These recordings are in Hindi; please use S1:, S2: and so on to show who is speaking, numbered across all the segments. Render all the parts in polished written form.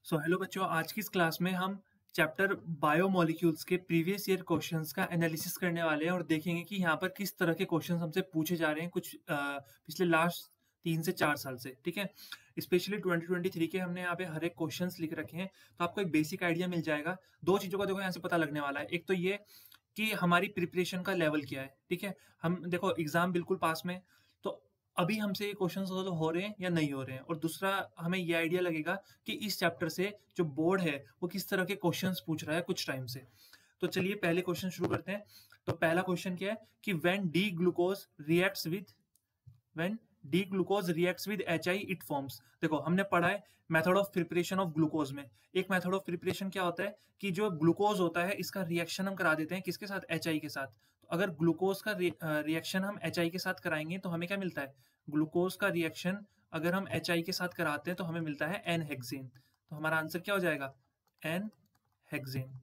S1: हेलो बच्चों, आज की इस क्लास में हम चैप्टर बायोमोलिक्यूल्स के प्रीवियस ईयर क्वेश्चंस का एनालिसिस करने वाले हैं और देखेंगे कि यहाँ पर किस तरह के क्वेश्चंस हमसे पूछे जा रहे हैं कुछ पिछले लास्ट 3 से 4 साल से। ठीक है, स्पेशली 2023 के हमने यहाँ पे हर एक क्वेश्चंस लिख रखे हैं, तो आपको एक बेसिक आइडिया मिल जाएगा। दो चीज़ों का देखो यहाँ से पता लगने वाला है। एक तो ये कि हमारी प्रिपरेशन का लेवल क्या है। ठीक है, हम देखो एग्जाम बिल्कुल पास में, तो अभी हमसे ये क्वेश्चंस हो रहे हैं या नहीं हो रहे हैं, और दूसरा हमें ये आइडिया लगेगा कि इस चैप्टर से जो बोर्ड है वो किस तरह के क्वेश्चंस पूछ रहा है कुछ टाइम से। तो चलिए पहले क्वेश्चन शुरू करते हैं। तो पहला क्वेश्चन क्या है कि when D glucose reacts with when D glucose reacts with HI it forms. देखो हमने पढ़ा है method of preparation of glucose में। एक मेथड ऑफ प्रिपरेशन क्या होता है कि जो ग्लूकोज होता है इसका रिएक्शन हम करा देते हैं किसके साथ, HI के साथ। तो अगर ग्लूकोज का रिएक्शन हम HI के साथ कराएंगे तो हमें क्या मिलता है, ग्लूकोज का रिएक्शन अगर हम HI के साथ कराते हैं तो हमें मिलता है एन हेक्सेन। तो हमारा आंसर क्या हो जाएगा, एन हेक्सेन।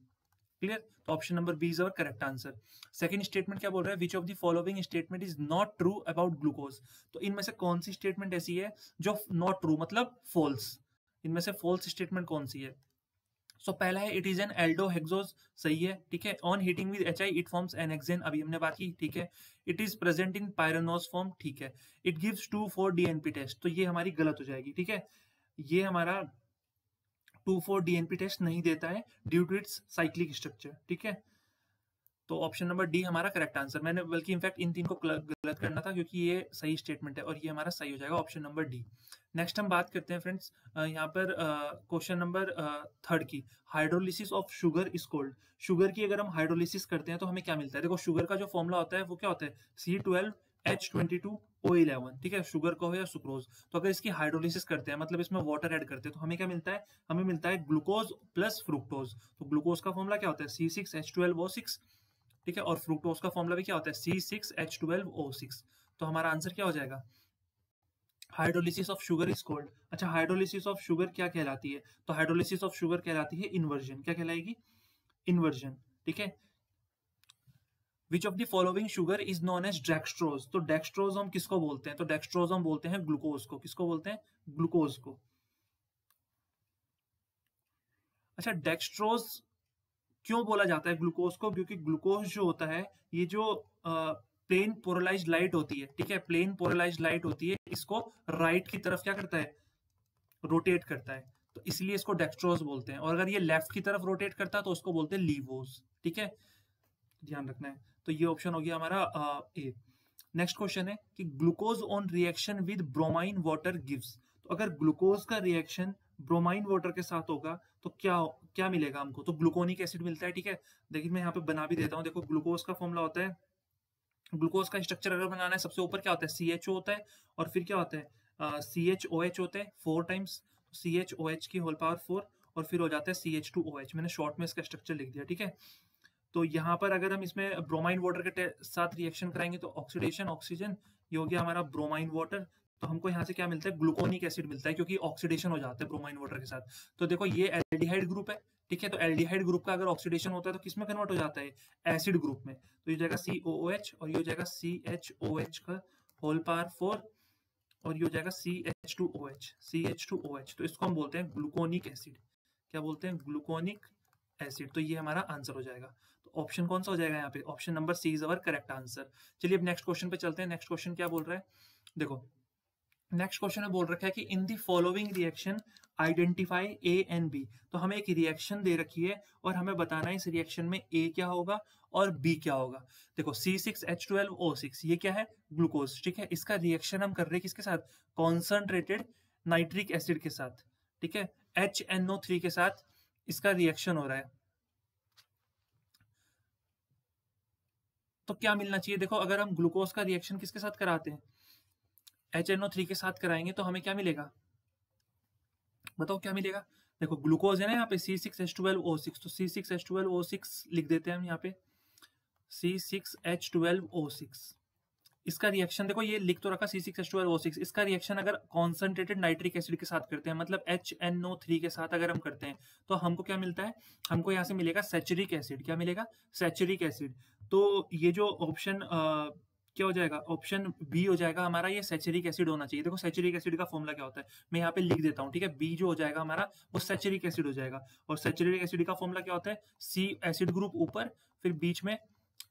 S1: क्लियर, तो option number B is our correct answer. Second statement क्या बोल रहा है, which of the following statement is not true about glucose. तो इनमें से कौन सी स्टेटमेंट ऐसी है जो नॉट ट्रू मतलब फॉल्स, इनमें से फॉल्स स्टेटमेंट कौन सी है। सो पहला है इट इज एन एल्डोहेक्सोज, सही है। ठीक है, on heating with HI it forms an hexane, अभी हमने बात की। ठीक है, it is present in pyranose form, ठीक है। इट गिव्स 2,4 DNP टेस्ट, तो ये हमारी गलत हो जाएगी। ठीक है, ये हमारा 2,4 DNP टेस्ट नहीं देता है due to its cyclic structure. ठीक है, तो ऑप्शन नंबर डी हमारा करेक्ट आंसर। मैंने बल्कि इनफैक्ट इन तीन को गलत करना था क्योंकि ये सही स्टेटमेंट है और ये हमारा सही हो जाएगा, ऑप्शन नंबर डी। नेक्स्ट हम बात करते हैं फ्रेंड्स यहाँ पर क्वेश्चन नंबर थर्ड की, hydrolysis of sugar is cold. Sugar की अगर हम हाइड्रोलिसिस करते हैं तो हमें क्या मिलता है। देखो शुगर का जो फॉर्मूला होता है वो क्या होता है, C12H22O11। ठीक है, शुगर को हो या सुक्रोज। तो अगर इसकी हाइड्रोलिसिस करते हैं मतलब इसमें वाटर ऐड करते हैं तो हमें क्या मिलता है, हमें मिलता है ग्लूकोज प्लस फ्रुक्टोज। तो ग्लूकोज का फॉर्मूला क्या होता है, C6H12O6। ठीक है, और फ्रुक्टोज का फॉर्मूला भी क्या होता है, C6H12O6। तो हमारा आंसर क्या हो जाएगा, hydrolysis of sugar is cold. अच्छा, हाइड्रोलिसिस ऑफ शुगर क्या कहलाती है, तो हाइड्रोलिसिस ऑफ शुगर कहलाती है इन्वर्जन। क्या कहलाएगी, इन्वर्जन। ठीक है, which of the following sugar is known as dextrose. तो डेक्सट्रोज हम किसको बोलते हैं, तो डेक्सट्रोज हम बोलते हैं ग्लूकोज को। किसको बोलते हैं, ग्लूकोज को। अच्छा, डेक्सट्रोज क्यों बोला जाता है ग्लूकोज को, क्योंकि ग्लूकोज जो होता है ये जो प्लेन पोलराइज्ड लाइट होती है, ठीक है, प्लेन पोलराइज्ड लाइट होती है, इसको राइट की तरफ क्या करता है, रोटेट करता है, तो इसलिए इसको डेक्सट्रोज बोलते हैं। और अगर ये लेफ्ट की तरफ रोटेट करता है तो उसको बोलते हैं लीवोज। ठीक है, ध्यान रखना है। तो ये ऑप्शन हो गया हमारा ए। नेक्स्ट क्वेश्चन है कि glucose on reaction with bromine water gives. तो अगर ग्लूकोज का रिएक्शन ब्रोमाइन वाटर के साथ होगा तो क्या क्या मिलेगा हमको, तो ग्लूकोनिक एसिड मिलता है। ठीक है, देखिए मैं यहाँ पे बना भी देता हूँ। देखो ग्लूकोज का फॉर्मूला होता है, ग्लूकोज का स्ट्रक्चर अगर बनाना है सबसे ऊपर क्या होता है, CHO होता है, और फिर क्या होता है CHOH होता है 4 टाइम्स, CHOH की होल पावर 4, और फिर हो जाता है CH2OH। मैंने शॉर्ट में इसका स्ट्रक्चर लिख दिया। ठीक है, तो यहाँ पर अगर हम इसमें ब्रोमाइन वाटर के साथ रिएक्शन कराएंगे तो ऑक्सीडेशन, ऑक्सीजन, ये हो गया हमारा ब्रोमाइन वाटर। तो हमको यहाँ से क्या मिलता है, ग्लूकोनिक एसिड मिलता है, क्योंकि ऑक्सीडेशन हो जाता है ब्रोमाइन वाटर के साथ। तो देखो ये एल्डिहाइड ग्रुप है। ठीक है, तो एल्डिहाइड ग्रुप का अगर ऑक्सीडेशन होता है तो किसमें कन्वर्ट हो जाता है, एसिड ग्रुप में। तो ये हो जाएगा COOH, और ये हो जाएगा CHOH का होल पावर 4, और ये हो जाएगा CH2OH। तो इसको हम बोलते हैं ग्लूकोनिक एसिड। क्या बोलते हैं, ग्लूकोनिक एसिड। तो ये हमारा आंसर हो जाएगा। तो ऑप्शन कौन सा हो जाएगा यहाँ पे, option number C is our correct answer. चलिए अब नेक्स्ट क्वेश्चन पे चलते हैं। नेक्स्ट क्वेश्चन क्या बोल रहा है, देखो नेक्स्ट क्वेश्चन में बोल रखा है कि in the following reaction identify A and B। तो हमें एक रिएक्शन दे रखी है और हमें बताना है इस रिएक्शन में A क्या होगा और B क्या होगा। देखो C6H12O6 ये क्या है, ग्लूकोज। ठीक है, इसका रिएक्शन हम कर रहे हैं किसके साथ, कॉन्सनट्रेटेड नाइट्रिक एसिड के साथ। ठीक है, HNO3 के साथ इसका रिएक्शन हो रहा है। तो क्या मिलना चाहिए, देखो अगर हम ग्लूकोज का रिएक्शन किसके साथ कराते हैं, HNO3 के साथ कराएंगे तो हमें क्या मिलेगा, बताओ क्या मिलेगा। देखो ग्लूकोज है ना यहाँ पे C6H12O6, तो C6H12O6 लिख देते हैं हम यहाँ पे, C6H12O6। इसका रिएक्शन देखो ये लिख तो रखा C6H12O6, इसका रिएक्शन अगर कॉन्सनट्रेटेड नाइट्रिक एसिड के साथ करते हैं मतलब HNO3 के साथ अगर हम करते हैं तो हमको क्या मिलता है, हमको यहाँ से मिलेगा सैचुरिक एसिड। क्या मिलेगा, सैचुरिक एसिड। तो ये जो ऑप्शन क्या हो जाएगा, ऑप्शन बी हो जाएगा हमारा, ये सैचुरिक एसिड होना चाहिए। देखो सैचुरिक एसिड का फॉर्मूला क्या होता है, मैं यहाँ पे लिख देता हूँ, ठीक है। बी जो हो जाएगा हमारा वो सैचुरिक एसिड हो जाएगा, और सैचुरिक एसिड का फॉर्मूला क्या होता है, सी एसिड ग्रुप ऊपर, फिर बीच में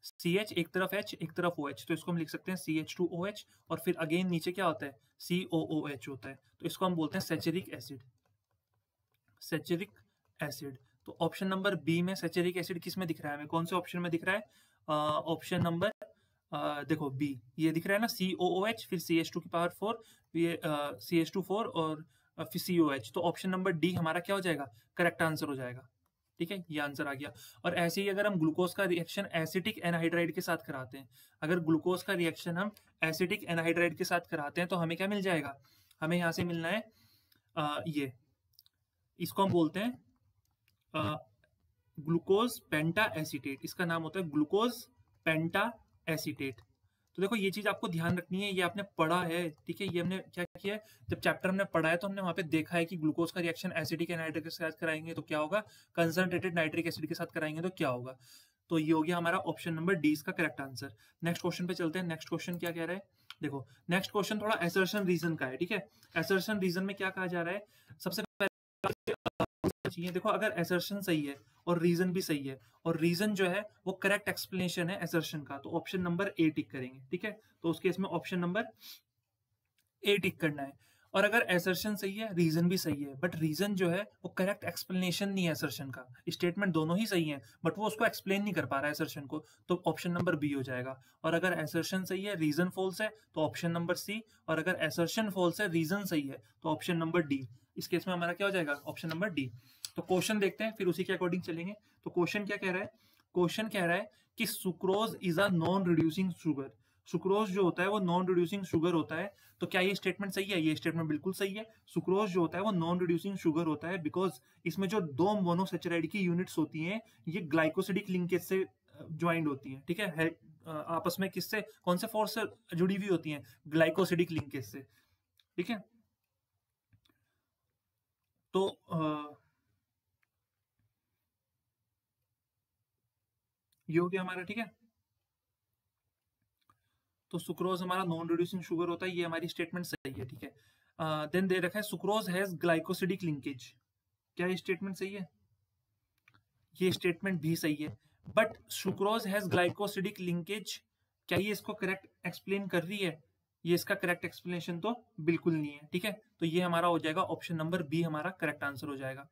S1: CH, एक तरफ H एक तरफ OH, तो इसको हम लिख सकते हैं CH2OH, और फिर अगेन नीचे क्या होता है, COOH होता है, तो इसको हम बोलते हैं सैचुरिक एसिड, सैचुरिक एसिड। तो ऑप्शन नंबर बी में सैचुरिक एसिड किस में दिख रहा है हमें, कौन से ऑप्शन में दिख रहा है, ऑप्शन नंबर देखो बी, ये दिख रहा है ना, COOH, फिर CH2 की पावर 4, ये CH2 4 और फिर COH, तो ऑप्शन नंबर डी हमारा क्या हो जाएगा, करेक्ट आंसर हो जाएगा, ठीक है, ये आंसर आ गया। और ऐसे ही अगर हम ग्लूकोज का रिएक्शन एसिटिक एनहाइड्राइड के साथ कराते हैं, अगर ग्लूकोज का रिएक्शन हम एसिटिक एनहाइड्राइड के साथ कराते हैं तो हमें क्या मिल जाएगा, हमें यहाँ से मिलना है ये, इसको हम बोलते हैं ग्लूकोज पेंटा एसीटेट, इसका नाम होता है ग्लूकोज पेंटा एसीटेट। तो देखो ये चीज आपको ध्यान रखनी है, ये आपने पढ़ा है, ठीक है, ये हमने क्या किया है, जब चैप्टर हमने पढ़ा है तो हमने वहां पे देखा है कि ग्लूकोज का रिएक्शन एसिडिक एनाइड्रिक के साथ कराएंगे तो क्या होगा, कंसंट्रेटेड नाइट्रिक एसिड के साथ कराएंगे तो क्या होगा। तो ये हो गया हमारा ऑप्शन नंबर डी इसका करेक्ट आंसर। नेक्स्ट क्वेश्चन पे चलते हैं, नेक्स्ट क्वेश्चन क्या कह रहा है, देखो नेक्स्ट क्वेश्चन थोड़ा एसर्शन रीजन का है, ठीक है। एसर्शन रीजन में क्या कहा जा रहा है, सबसे चाहिए, देखो अगर एसर्शन सही है और रीजन भी सही है, और रीजन जो है वो करेक्ट एक्सप्लेनेशन है एसर्शन का, तो ऑप्शन नंबर ए टिक करेंगे, ठीक है। तो उस केस में ऑप्शन नंबर ए टिक करना है। और अगर एसर्शन सही है, रीजन भी सही है, बट रीजन जो है वो करेक्ट एक्सप्लेनेशन नहीं है एसर्शन का, स्टेटमेंट दोनों ही सही है बट वो उसको एक्सप्लेन नहीं कर पा रहा है एसर्शन को, तो ऑप्शन नंबर बी हो जाएगा। और अगर एसर्शन सही है, रीजन फॉल्स है, तो ऑप्शन नंबर सी, और अगर एसर्शन फॉल्स है, रीजन सही है, तो ऑप्शन नंबर डी। इस केस में हमारा क्या हो जाएगा, ऑप्शन नंबर डी। तो क्वेश्चन देखते हैं फिर उसी के अकॉर्डिंग चलेंगे। तो क्वेश्चन क्या कह रहा है, क्वेश्चन कह रहा है कि sucrose is a non reducing sugar, sucrose जो होता है वो नॉन रिड्यूसिंग शुगर होता है। तो क्या ये स्टेटमेंट सही है, ये स्टेटमेंट बिल्कुल सही है। सुक्रोज जो होता है वो नॉन रिड्यूसिंग शुगर होता है बिकॉज इसमें जो दो मोनोसेचराइड की यूनिट्स होती हैं ये ग्लाइकोसिडिक लिंकेज से ज्वाइंट होती हैं, ठीक है, आपस में किससे, कौन से फोर्स से जुड़ी हुई होती हैं, ग्लाइकोसिडिक लिंकेज से, ठीक है। तो ये हो गया हमारा, ठीक है। तो सुक्रोज हमारा नॉन रिड्यूसिंग शुगर होता है, ये हमारी स्टेटमेंट सही है, ठीक है। देन दे रखा है सुक्रोज हैज ग्लाइकोसिडिक लिंकेज, क्या ये स्टेटमेंट सही है, ये स्टेटमेंट भी सही है, but sucrose has glycosidic linkage, क्या ये इसको करेक्ट एक्सप्लेन कर रही है, ये इसका करेक्ट एक्सप्लेनेशन तो बिल्कुल नहीं है, ठीक है। तो ये हमारा हो जाएगा ऑप्शन नंबर बी हमारा करेक्ट आंसर हो जाएगा।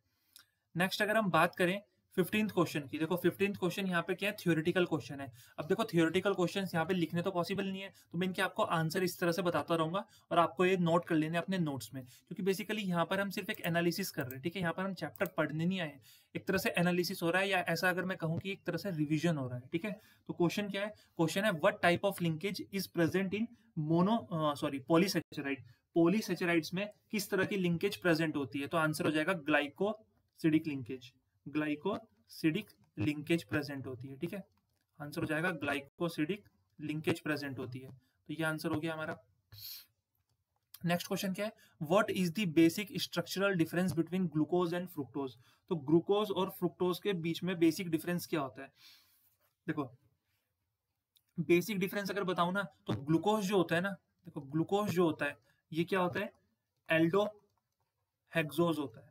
S1: नेक्स्ट अगर हम बात करें 15th क्वेश्चन की, देखो 15th क्वेश्चन यहाँ पे क्या है, थ्योरेटिकल क्वेश्चन है। अब देखो थ्योरेटिकल क्वेश्चन यहाँ पे लिखने तो पॉसिबल नहीं है, तो मैं इनके आपको आंसर इस तरह से बताता रहूंगा और आपको ये नोट कर लेने अपने नोट्स में, क्योंकि बेसिकली यहाँ पर हम सिर्फ एक एनालिसिस कर रहे हैं, ठीक है, यहाँ पर हम चैप्टर पढ़ने नहीं आए, एक तरह से एनालिसिस हो रहा है, या ऐसा अगर मैं कहूँ कि एक तरह से रिविजन हो रहा है, ठीक है। तो क्वेश्चन क्या है, क्वेश्चन है what type of linkage is present in polysaccharide, polysaccharides में किस तरह की लिंकेज प्रेजेंट होती है, तो आंसर हो जाएगा glycosidic linkage, glycosidic linkage present होती है, ठीक है। आंसर हो जाएगा ग्लाइकोसिडिक लिंकेज प्रेजेंट होती है, तो ये आंसर हो गया हमारा। नेक्स्ट क्वेश्चन क्या है, what is the basic structural difference between glucose and fructose, तो ग्लूकोज और फ्रुक्टोज के बीच में बेसिक डिफरेंस क्या होता है। देखो बेसिक डिफरेंस अगर बताऊं ना, तो ग्लूकोज जो होता है ना, देखो ग्लूकोज जो होता है ये क्या होता है, एल्डो हेक्सोज होता है।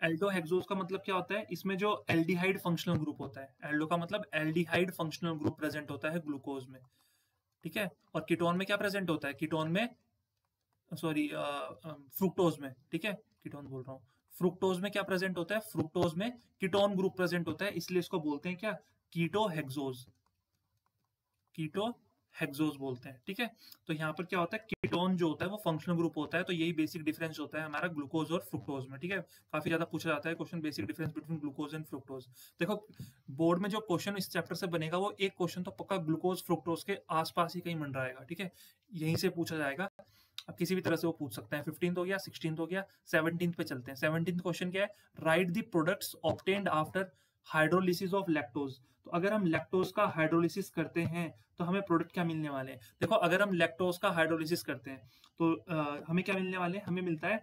S1: एल्डो हेक्सोज का मतलब क्या होता है, इसमें जो एल्डिहाइड फंक्शनल ग्रुप होता है, एल्डो का मतलब एल्डिहाइड फंक्शनल ग्रुप प्रेजेंट होता है ग्लूकोज में, ठीक है। और कीटोन में क्या प्रेजेंट होता है, कीटोन में सॉरी फ्रुक्टोज में, ठीक है, कीटोन बोल रहा हूँ, फ्रुक्टोज में क्या प्रेजेंट होता है, फ्रुक्टोज में कीटोन ग्रुप प्रेजेंट होता है, इसलिए इसको बोलते हैं क्या, कीटो हेक्सोज, कीटो हेक्सोज बोलते हैं, ठीक है। तो यहाँ पर क्या होता है, कीटोन जो होता है वो फंक्शनल ग्रुप होता है, तो यही बेसिक डिफरेंस होता है हमारा ग्लूकोज और फ्रुक्टोज में, ठीक है। काफी ज्यादा पूछा जाता है question, basic difference between glucose and fructose. देखो बोर्ड में जो क्वेश्चन इस चैप्टर से बनेगा वो एक क्वेश्चन तो पक्का ग्लूकोज फ्रुक्टोज के आसपास ही कहीं मंडराएगा, ठीक है, यहीं से पूछा जाएगा। अब किसी भी तरह से वो पूछ सकते हैं। 15th हो गया, 16th हो गया, 17th पे चलते हैं। 17th क्वेश्चन क्या है, right the products obtained after hydrolysis of lactose, तो अगर हम लैक्टोज का हाइड्रोलिसिस करते हैं तो हमें प्रोडक्ट क्या मिलने वाले हैं। देखो अगर हम लैक्टोज का हाइड्रोलिसिस करते हैं तो हमें क्या मिलने वाले हैं, हमें मिलता है,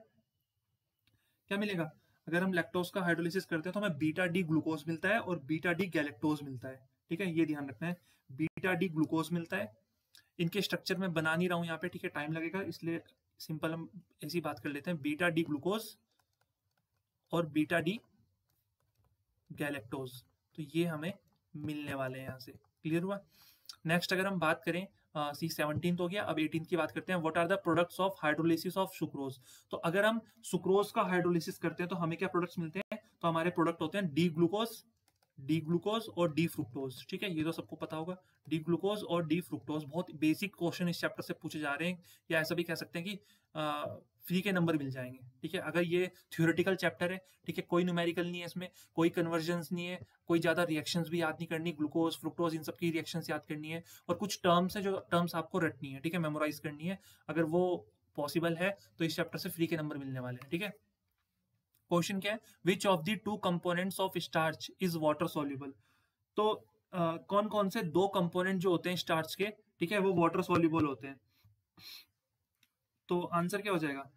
S1: क्या मिलेगा, अगर हम लैक्टोज का हाइड्रोलिसिस करते हैं तो हमें बीटा डी ग्लूकोज मिलता है और बीटा डी गैलेक्टोज मिलता है, ठीक है, ये ध्यान रखना है। बीटा डी ग्लूकोज मिलता है। इनके स्ट्रक्चर में बना नहीं रहा हूँ यहाँ पे, ठीक है, टाइम लगेगा, इसलिए सिंपल हम ऐसी बात कर लेते हैं, बीटा डी ग्लूकोज और बीटा डी गैलेक्टोज। तो ये हमें मिलने वाले हैं यहाँ से। क्लियर हुआ? नेक्स्ट अगर हम बात करें, C17 तो हो गया, अब 18 की बात करते हैं। What are the products of hydrolysis of sucrose. तो अगर हम सुक्रोज का हाइड्रोलिसिस करते हैं तो हमें क्या प्रोडक्ट्स मिलते हैं? तो हमारे प्रोडक्ट होते हैं डी ग्लूकोज और डी फ्रुक्टोज। ठीक है, ये तो सबको पता होगा, डी ग्लूकोज और डी फ्रुक्टोज। बहुत बेसिक क्वेश्चन इस चैप्टर से पूछे जा रहे हैं, या ऐसा भी कह सकते हैं कि फ्री के नंबर मिल जाएंगे। ठीक है, अगर ये थ्योरेटिकल चैप्टर है, ठीक है, कोई न्यूमेरिकल नहीं है इसमें, कोई कन्वर्जन्स नहीं है, कोई ज्यादा रिएक्शंस भी याद नहीं करनी, ग्लूकोज फ्रुक्टोज इन सब की रिएक्शंस याद करनी है, और कुछ टर्म्स है जो टर्म्स आपको रटनी है, ठीक है, मेमोराइज करनी है। अगर वो पॉसिबल है तो इस चैप्टर से फ्री के नंबर मिलने वाले हैं। ठीक है, क्वेश्चन क्या है? Which of the two components of starch is water soluble. तो कौन कौन से दो कंपोनेंट जो होते हैं स्टार्च के, ठीक है, वो वाटर सॉल्युबल होते हैं। तो आंसर क्या हो जाएगा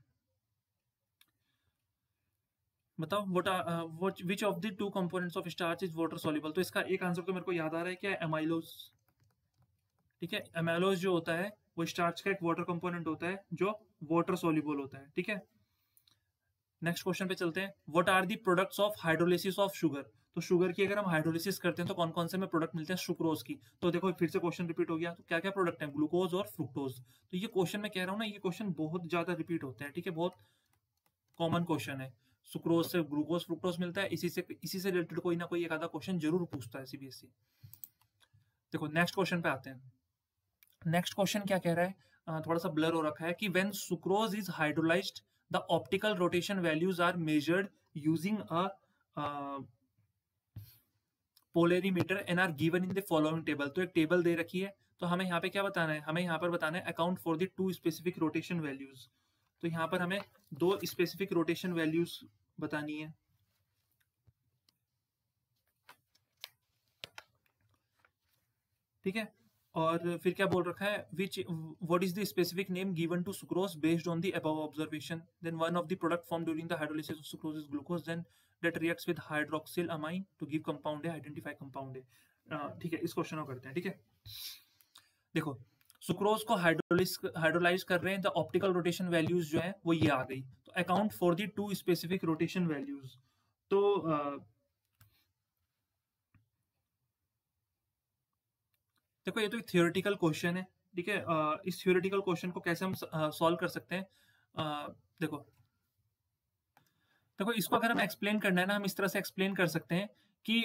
S1: बताओ? What which of the two components of starch is water soluble. तो इसका एक आंसर तो मेरे को याद आ रहा है, क्या है? एमाइलोज। ठीक है, एमाइलोज जो होता है वो स्टार्च का एक वाटर कंपोनेंट होता है जो वाटर सॉल्युबल होता है। ठीक है, नेक्स्ट क्वेश्चन पे चलते हैं। What are the products of hydrolysis of sugar. तो शुगर की अगर हम हाइड्रोलिसिस करते हैं तो कौन कौन से में प्रोडक्ट मिलते हैं? सुक्रोज की। तो देखो फिर से क्वेश्चन रिपीट हो गया, तो क्या क्या प्रोडक्ट हैं? ग्लूकोज और फ्रुक्टोज। तो ये क्वेश्चन मैं कह रहा हूँ ना, ये क्वेश्चन बहुत ज्यादा रिपीट होते हैं। ठीक है, बहुत कॉमन क्वेश्चन है। सुक्रोज से ग्लूकोज फ्रुक्टोज मिलता है, इसी से रिलेटेड कोई ना कोई एक आधा क्वेश्चन जरूर पूछता है सीबीएसई। देखो नेक्स्ट क्वेश्चन पे आते हैं। नेक्स्ट क्वेश्चन क्या कह रहा है? थोड़ा सा ब्लर हो रखा है कि when sucrose is hydrolysed the optical rotation values are measured using a polarimeter and are given in the following table. तो एक टेबल दे रखी है, तो हमें यहाँ पे क्या बताना है? हमें यहाँ पर बताना है account for the two specific rotation values. तो यहाँ पर हमें दो स्पेसिफिक रोटेशन वैल्यूज बतानी है। ठीक है, और फिर क्या बोल रखा है? Which what is the specific name given to sucrose based on the above observation. Then one of the product form during the hydrolysis of sucrose is glucose, then that reacts with hydroxyl amine to give compound है, आइडेंटिफाई कंपाउंड है। ठीक है, इस क्वेश्चन को करते हैं। ठीक है, देखो सुक्रोज को हाइड्रोलाइज कर रहे हैं, द ऑप्टिकल रोटेशन वैल्यूज जो है वो ये आ गई। तो account for the two specific rotation values. तो देखो ये तो एक थियोरेटिकल क्वेश्चन है। ठीक है, इस थियोरेटिकल क्वेश्चन को कैसे हम सॉल्व कर सकते हैं? देखो देखो इसको अगर हम एक्सप्लेन करना है ना, हम इस तरह से एक्सप्लेन कर सकते हैं कि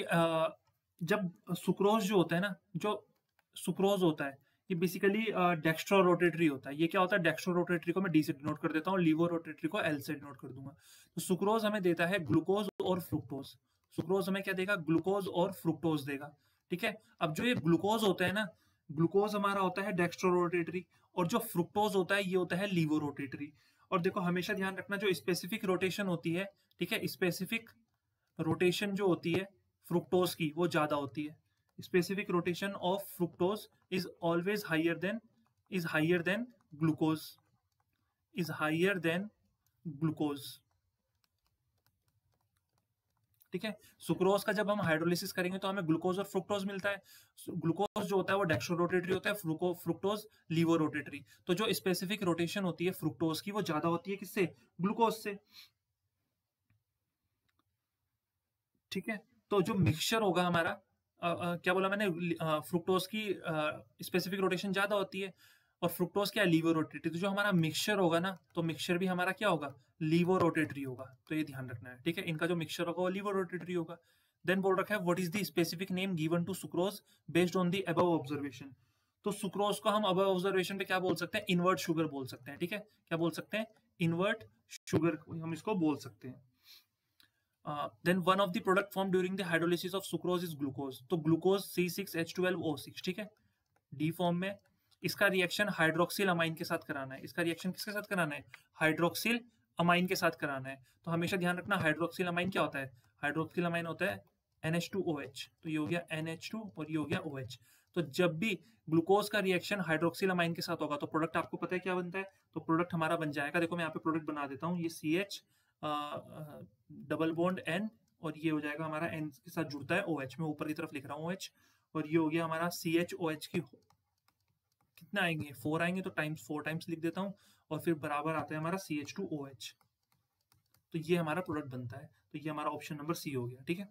S1: जब सुक्रोज जो होता है ना, जो सुक्रोज होता है ये बेसिकली डेक्स्ट्रो रोटेटरी होता है। ये क्या होता है? डेक्स्ट्रो रोटेटरी को मैं डी से डिनोट कर देता हूँ, लीवो रोटेटरी को एल से डिनोट कर दूंगा। तो सुक्रोज हमें देता है ग्लूकोज और फ्रुक्टोज। सुक्रोज हमें क्या देगा? ग्लूकोज और फ्रुक्टोज देगा। ठीक है, अब जो ये ग्लूकोज होता है ना, ग्लूकोज हमारा होता है डेक्स्ट्रो रोटेटरी, और जो फ्रुक्टोज होता है ये होता है लीवो रोटेटरी। और देखो हमेशा ध्यान रखना, जो स्पेसिफिक रोटेशन होती है, ठीक है, स्पेसिफिक रोटेशन जो होती है फ्रुक्टोज की वो ज्यादा होती है। Specific rotation of fructose is always higher than glucose, is higher than glucose. ठीक है, सुक्रोज का जब हम हाइड्रोलिसिस करेंगे तो हमें ग्लूकोज और फ्रुक्टोज मिलता है। ग्लूकोज जो होता है वो डेक्स्ट्रो रोटेटरी होता है, फ्रुक्टोज लीवो रोटेटरी। तो जो स्पेसिफिक रोटेशन होती है फ्रुक्टोज की वो ज्यादा होती है किससे? ग्लूकोज से। ठीक है, तो जो मिक्सचर होगा हमारा, क्या बोला मैंने? फ्रुक्टोज की स्पेसिफिक रोटेशन ज्यादा होती है और फ्रुक्टोज क्या है? Laevo rotatory. तो जो हमारा मिक्सचर होगा ना, तो मिक्सचर भी हमारा क्या होगा? लीवो रोटेटरी होगा। तो ये ध्यान रखना है। ठीक है, इनका जो मिक्सचर होगा वो लीवो रोटेटरी होगा। देन बोल रखा है what is the specific name given to sucrose based on the above observation. तो सुक्रोज को हम अबव ऑब्जर्वेशन पे क्या बोल सकते हैं? इनवर्ट शुगर बोल सकते हैं। ठीक है, क्या बोल सकते हैं? इनवर्ट शुगर हम इसको बोल सकते हैं। Then one of the product form during the hydrolysis of sucrose is glucose. तो ग्लूकोज C6H12O6। ठीक है, डी फॉर्म में। इसका रिएक्शन हाइड्रोक्सिल अमाइन के साथ कराना है। इसका रिएक्शन किसके साथ कराना है? हाइड्रोक्सिल अमाइन के साथ कराना है। तो हमेशा ध्यान रखना, हाइड्रोक्सिल अमाइन क्या होता है? हाइड्रोक्सिल अमाइन होता है NH2OH। तो ये हो गया NH2 और ये हो गया OH। तो जब भी ग्लूकोज का रिएक्शन हाइड्रोक्सिल अमाइन के साथ होगा तो प्रोडक्ट आपको पता है क्या बनता है? तो प्रोडक्ट हमारा बन जाएगा, देखो मैं यहाँ पे प्रोडक्ट बना देता हूँ, ये CH डबल बॉन्ड N, और ये हो जाएगा हमारा N के साथ जुड़ता है OH। मैं ऊपर की तरफ लिख रहा हूँ OH, और ये हो गया हमारा CHOH की, कितना आएंगे 4 आएंगे, तो टाइम्स 4 टाइम्स लिख देता हूँ, और फिर बराबर आता है हमारा CH2OH। तो ये हमारा प्रोडक्ट बनता है, तो ये हमारा ऑप्शन नंबर सी हो गया। ठीक है,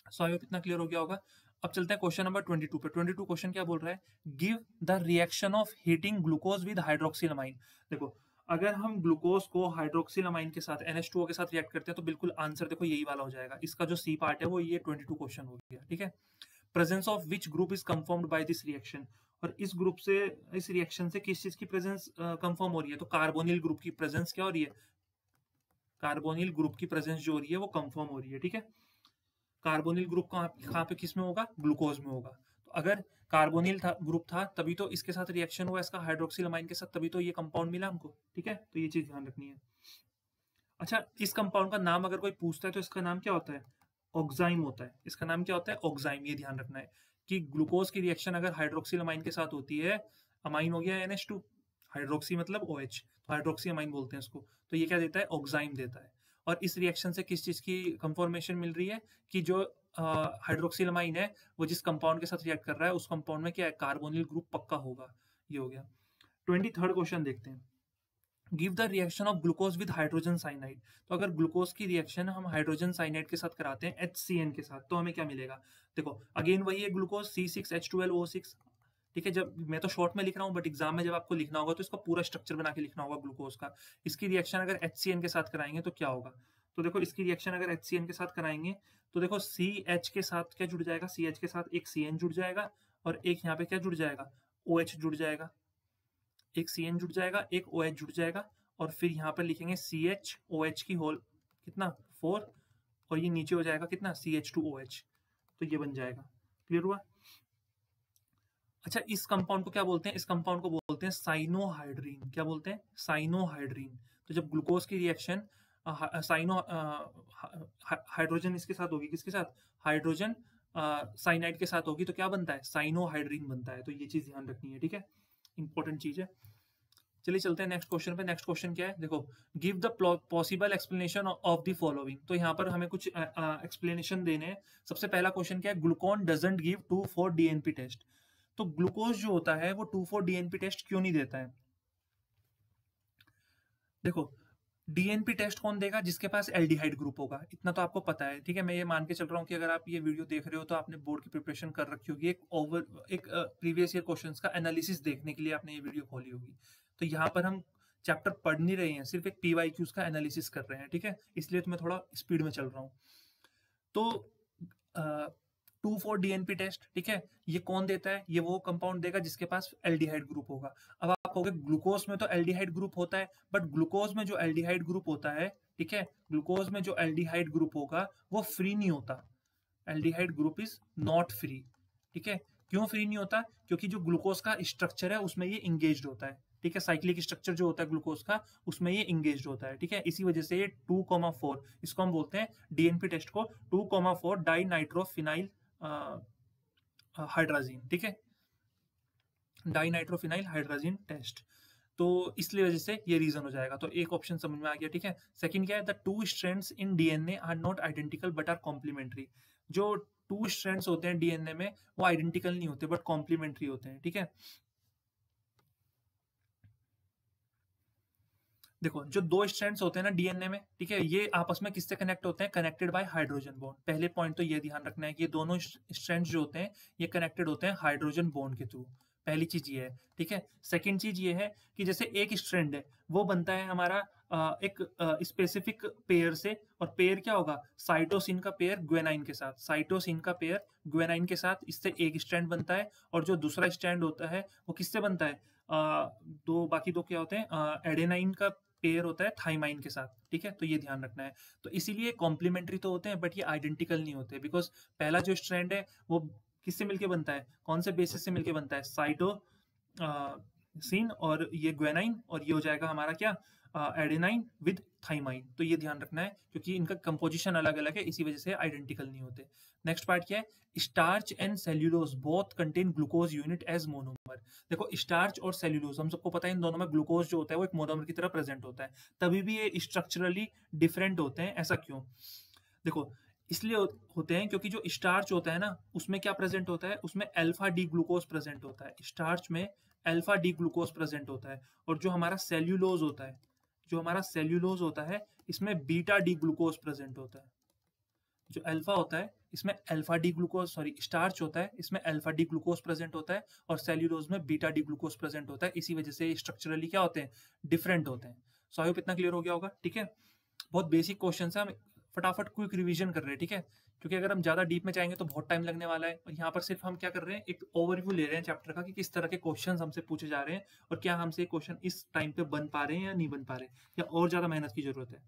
S1: सो आई होप इतना क्लियर हो गया होगा। अब चलते हैं क्वेश्चन नंबर 22 पे। 22 क्वेश्चन क्या बोल रहा है, give the reaction of heating glucose with hydroxylamine. देखो, अगर हम ग्लूकोज को हाइड्रोक्सिलामाइन के साथ NH2O के साथ रिएक्ट करते हैं तो बिल्कुल आंसर देखो यही वाला हो जाएगा। इसका जो सी पार्ट है वो ये 22 क्वेश्चन हो गया। ठीक है, presence of which group is confirmed by this reaction, और इस ग्रुप से, इस रिएक्शन से किस चीज की प्रेजेंस कंफर्म हो रही है, तो कार्बोनिल ग्रुप की प्रेजेंस क्या हो रही है, कार्बोनिल ग्रुप की प्रेजेंस जो हो रही है वो कंफर्म हो रही है। ठीक है, कार्बोनिल ग्रुप कहाँ पे किस में होगा, ग्लूकोज में होगा। तो अगर कार्बोनिल ग्रुप था तभी तो इसके साथ रिएक्शन हुआ इसका हाइड्रोक्सिलामाइन के साथ, तभी तो ये कंपाउंड मिला हमको। ठीक है, तो ये चीज ध्यान रखनी है। अच्छा, इस कंपाउंड का नाम अगर कोई पूछता है तो इसका नाम क्या होता है, ऑक्साइम होता है। इसका नाम क्या होता है, ऑक्साइम। ये ध्यान रखना है कि ग्लूकोज की रिएक्शन अगर हाइड्रोक्सिलामाइन के साथ होती है, अमाइन हो गया NH2, हाइड्रोक्सी मतलब OH, तो हाइड्रोक्सी अमाइन बोलते हैं इसको। तो ये क्या देता है, ऑक्साइम देता है। और इस रिएक्शन से किस चीज की कंफर्मेशन मिल रही है कि जो हाइड्रोक्सिलामाइन है वो जिस कंपाउंड के साथ रिएक्ट कर रहा है उस कंपाउंड में क्या है, कार्बोनिल ग्रुप पक्का होगा। ये हो गया। 23rd क्वेश्चन देखते हैं, give the reaction of glucose with hydrogen cyanide. तो अगर ग्लूकोज की रिएक्शन हम हाइड्रोजन साइनाइड के साथ कराते हैं HCN के साथ, तो हमें क्या मिलेगा। देखो अगेन वही है, ग्लूकोज C6H12O6। ठीक है, जब मैं तो शॉर्ट में लिख रहा हूँ बट एग्जाम में जब आपको लिखना होगा तो इसका पूरा स्ट्रक्चर बना के लिखना होगा ग्लूकोज का। इसकी रिएक्शन अगर HCN के साथ कराएंगे तो क्या होगा, तो देखो इसकी रिएक्शन अगर HCN के साथ कराएंगे तो देखो CH के साथ क्या जुड़ जाएगा, CH के साथ एक CN जुड़ जाएगा, और एक यहाँ पे क्या जुड़ जाएगा, OH जुड़ जाएगा। एक CN जुड़ जाएगा, एक OH जुड़ जाएगा, और फिर यहाँ पर लिखेंगे CHOH की होल कितना 4, और ये नीचे हो जाएगा कितना CH2OH। तो ये बन जाएगा। क्लियर हुआ। अच्छा, इस कंपाउंड को क्या बोलते हैं, इस कंपाउंड को बोलते हैं साइनोहाइड्रीन। क्या बोलते हैं, साइनोहाइड्रीन। तो जब ग्लूकोज की रिएक्शन साइनो हाइड्रोजन इसके साथ होगी, किसके साथ, हाइड्रोजन साइनाइड के साथ होगी, तो क्या बनता है, साइनोहाइड्रीन बनता है। तो ये चीज ध्यान रखनी है। ठीक है, इंपॉर्टेंट चीज है। चलिए चलते हैं नेक्स्ट क्वेश्चन पे। नेक्स्ट क्वेश्चन क्या है, देखो, give the possible explanation of the following. तो यहाँ पर हमें कुछ एक्सप्लेनेशन देने हैं। सबसे पहला क्वेश्चन क्या है, glucose doesn't give 2,4 DNP test. तो ग्लूकोज जो होता है वो 2,4 DNP टेस्ट क्यों नहीं देता है। देखो, DNP टेस्ट कौन देगा, जिसके पास एल्डिहाइड ग्रुप होगा, इतना तो आपको पता है। ठीक है, मैं ये मान के चल रहा हूँ कि अगर आप ये वीडियो देख रहे हो तो आपने बोर्ड की प्रिपरेशन कर रखी होगी, एक प्रीवियस ईयर क्वेश्चंस का एनालिसिस देखने के लिए आपने ये वीडियो खोली होगी। तो यहाँ पर हम चैप्टर पढ़ नहीं रहे हैं, सिर्फ एक PYQs का एनालिसिस कर रहे हैं। ठीक है, इसलिए तो मैं थोड़ा स्पीड में चल रहा हूँ। तो 2,4 DNP टेस्ट, ठीक है, ये कौन देता है, ये वो कंपाउंड देगा जिसके पास एल्डिहाइड ग्रुप होगा। अब आप कहोगे ग्लूकोज में तो एल्डिहाइड ग्रुप होता है, बट ग्लूकोज में जो एल्डिहाइड ग्रुप होता है, ठीक है, ग्लूकोज में जो एल्डिहाइड ग्रुप होगा वो फ्री नहीं होता। Aldehyde group is not free. ठीक है, क्यों फ्री नहीं होता, क्योंकि जो ग्लूकोज का स्ट्रक्चर है उसमें ये इंगेज होता है। ठीक है, साइक्लिक स्ट्रक्चर जो होता है ग्लूकोज का उसमें ये इंगेज होता है। ठीक है, इसी वजह से ये 2,4, इसको हम बोलते हैं DNP टेस्ट को 2,4 डाई नाइट्रोफिनाइल हाइड्राजीन। ठीक है, डाई नाइट्रोफिनाइल हाइड्राजीन टेस्ट। तो इसलिए वजह से ये रीजन हो जाएगा। तो एक ऑप्शन समझ में आ गया। ठीक है, सेकंड क्या है, the 2 strands in DNA are not identical but are complementary. जो 2 स्ट्रैंड्स होते हैं DNA में वो आइडेंटिकल नहीं होते बट कॉम्प्लीमेंट्री होते हैं। ठीक है, देखो जो 2 स्ट्रैंड्स होते हैं ना DNA में, ठीक है, ये आपस में किससे कनेक्ट होते हैं, कनेक्टेड बाय हाइड्रोजन बॉन्ड। पहले पॉइंट तो ये ध्यान रखना है कि ये दोनों स्ट्रैंड्स जो होते हैं ये कनेक्टेड होते हैं हाइड्रोजन बॉन्ड के थ्रू। पहली चीज ये है। ठीक है, सेकंड चीज ये है कि जैसे एक स्ट्रैंड है वो बनता है हमारा एक स्पेसिफिक पेयर से, और पेयर क्या होगा, साइटोसिन का पेयर ग्वेनाइन के साथ, साइटोसिन का पेयर ग्वेनाइन के साथ, इससे एक स्ट्रैंड बनता है। और जो दूसरा स्ट्रैंड होता है वो किससे बनता है, बाकी दो क्या होते हैं, एडेनाइन का पेयर होता है थाइमाइन के साथ। ठीक है, तो ये ध्यान रखना है। तो इसीलिए कॉम्प्लीमेंट्री तो होते हैं बट ये आइडेंटिकल नहीं होते, बिकॉज पहला जो स्ट्रैंड है वो किससे मिलके बनता है, कौन से बेसिस से मिलके बनता है, साइटो सीन और ये ग्वेनाइन, और ये हो जाएगा हमारा क्या, एडेनाइन विद थाइमाइन। तो ये ध्यान रखना है क्योंकि इनका कंपोजिशन अलग अलग है, इसी वजह से आइडेंटिकल नहीं होते। नेक्स्ट पार्ट क्या है, starch and cellulose both contain glucose unit as monomer. देखो स्टार्च और सेल्यूलोज हम सबको पता है इन दोनों में ग्लूकोज जो होता है वो एक मोनोमर की तरह प्रेजेंट होता है, तभी भी ये स्ट्रक्चरली डिफरेंट होते हैं। ऐसा क्यों, देखो इसलिए होते हैं क्योंकि जो स्टार्च होता है ना उसमें क्या प्रेजेंट होता है, उसमें अल्फा डी ग्लूकोज प्रेजेंट होता है, स्टार्च में अल्फा डी ग्लूकोज प्रेजेंट होता है। और जो हमारा सेल्यूलोज होता है, जो हमारा सेल्यूलोज होता है इसमें बीटा डी ग्लूकोज प्रेजेंट होता है। जो अल्फा होता है इसमें alpha D glucose, sorry starch होता है इसमें अल्फा डी ग्लूकोज प्रेजेंट होता है, और सेल्यूलोज में बीटा डी ग्लूकोज प्रेजेंट होता है। इसी वजह से स्ट्रक्चरली क्या होते हैं, डिफरेंट होते हैं। सो आई होप इतना क्लियर हो गया होगा। ठीक है, बहुत बेसिक क्वेश्चन है, हम फटाफट क्विक रिवीजन कर रहे हैं। ठीक है, क्योंकि अगर हम ज्यादा डीप में जाएंगे तो बहुत टाइम लगने वाला है, और यहाँ पर सिर्फ हम क्या कर रहे हैं, एक ओवरव्यू ले रहे हैं चैप्टर का कि किस तरह के क्वेश्चन हमसे पूछे जा रहे हैं और क्या हमसे क्वेश्चन इस टाइम पे बन पा रहे हैं या नहीं बन पा रहे, या और ज्यादा मेहनत की जरूरत है।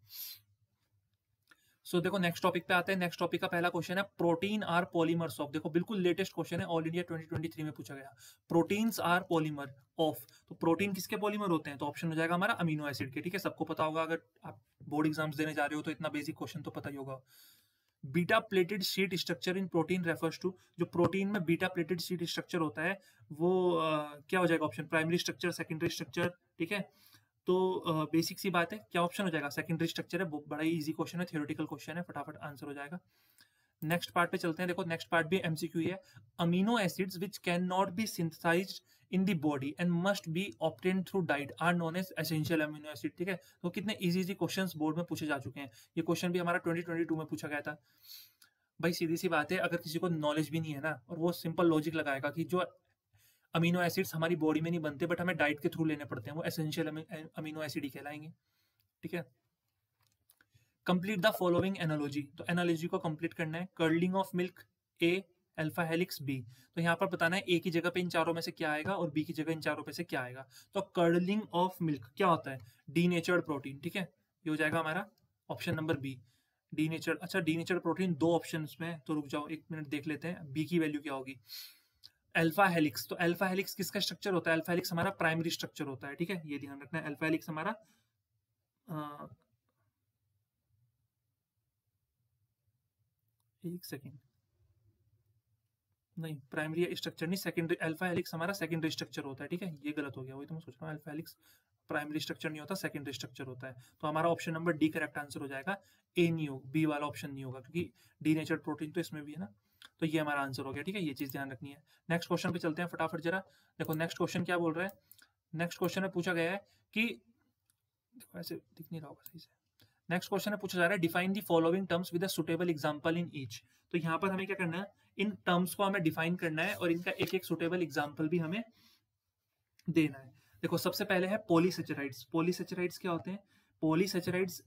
S1: देखो नेक्स्ट टॉपिक पे आते हैं। नेक्स्ट टॉपिक का पहला क्वेश्चन है, प्रोटीन आर पॉलीमर्स ऑफ। देखो बिल्कुल लेटेस्ट क्वेश्चन है, ऑल इंडिया 2023 में पूछा गया। प्रोटीन्स आर पॉलीमर ऑफ, तो प्रोटीन किसके पॉलीमर होते हैं, तो ऑप्शन हो जाएगा हमारा अमीनो एसिड के। ठीक है, सबको पता होगा, अगर आप बोर्ड एग्जाम्स देने जा रहे हो तो इतना बेसिक क्वेश्चन तो पता ही होगा। Beta pleated sheet structure in protein refers to, जो प्रोटीन में बीटा प्लेटेड शीट स्ट्रक्चर होता है वो क्या हो जाएगा option, primary structure, secondary structure. ठीक है, तो बेसिक सी बात है, क्या ऑप्शन हो जाएगा, सेकेंडरी स्ट्रक्चर है। बड़ा ही इजी क्वेश्चन है, थियोरेटिकल क्वेश्चन है, फटाफट आंसर हो जाएगा। नेक्स्ट पार्ट पे चलते हैं। देखो नेक्स्ट पार्ट भी एमसीक्यू है। Amino acids which can not be synthesised in the body and must be obtained through diet are known as essential amino acid. ठीक है, तो कितने इजी इजी क्वेश्चंस बोर्ड में पूछे जा चुके हैं। ये क्वेश्चन भी हमारा 2022 में पूछा गया था। भाई सीधी सी बात है, अगर किसी को नॉलेज भी नहीं है ना, और वो सिंपल लॉजिक लगाएगा कि जो अमीनो एसिड्स हमारी बॉडी में नहीं बनते बट हमें डाइट के थ्रू लेने पड़ते हैं, वो एसेंशियल अमीनो एसिड ही कहलाएंगे। ठीक है, कंप्लीट द फॉलोइंग एनालॉजी, तो एनालॉजी को कंप्लीट करना है। Curling of milk A, alpha helix B, तो यहाँ पर बताना है ए की जगह पे इन चारों में से क्या आएगा और बी की जगह इन चारों पे से क्या आएगा। तो कर्लिंग ऑफ मिल्क क्या होता है, डीनेचर्ड प्रोटीन। ठीक है, ये हो जाएगा हमारा ऑप्शन नंबर बी, डीनेचर्ड। अच्छा, डीनेचर्ड प्रोटीन दो ऑप्शन में, तो रुक जाओ एक मिनट देख लेते हैं बी की वैल्यू क्या होगी। अल्फा हेलिक्स, तो अल्फा हेलिक्स किसका स्ट्रक्चर होता है, अल्फा हेलिक्स हमारा प्राइमरी स्ट्रक्चर होता है। ठीक है, ये ध्यान रखना है, अल्फा हेलिक्स हमारा एक सेकेंड, नहीं प्राइमरी स्ट्रक्चर नहीं, सेकेंडरी, अल्फा हेलिक्स हमारा सेकेंडरी स्ट्रक्चर होता है। ठीक है, ये गलत हो गया, वही तो मैं सोच रहा हूँ, अल्फा हेलिक्स प्राइमरी स्ट्रक्चर नहीं होता, सेकेंडरी स्ट्रक्चर होता है। तो हमारा option number D correct answer हो जाएगा। ए नहीं होगा, बी वाला ऑप्शन नहीं होगा, क्योंकि डी नेचर प्रोटीन तो इसमें भी है ना। तो ये हमारा आंसर हो गया। ठीक है, ये चीज ध्यान रखनी है। नेक्स्ट क्वेश्चन पे चलते हैं फटाफट जरा। देखो नेक्स्ट क्वेश्चन क्या बोल रहा है, नेक्स्ट क्वेश्चन में पूछा गया है कि, देखो ऐसे दिख नहीं रहा होगा सही से। नेक्स्ट क्वेश्चन में पूछा जा रहा है, define the following terms with a suitable example in each. तो यहाँ पर हमें क्या करना है, इन टर्म्स को हमें डिफाइन करना है और इनका एक एक सुटेबल एग्जांपल भी हमें देना है। देखो सबसे पहले है पॉलीसेचराइड्स। पॉलीसेचराइड्स क्या होते हैं, पॉलीसेचराइड्स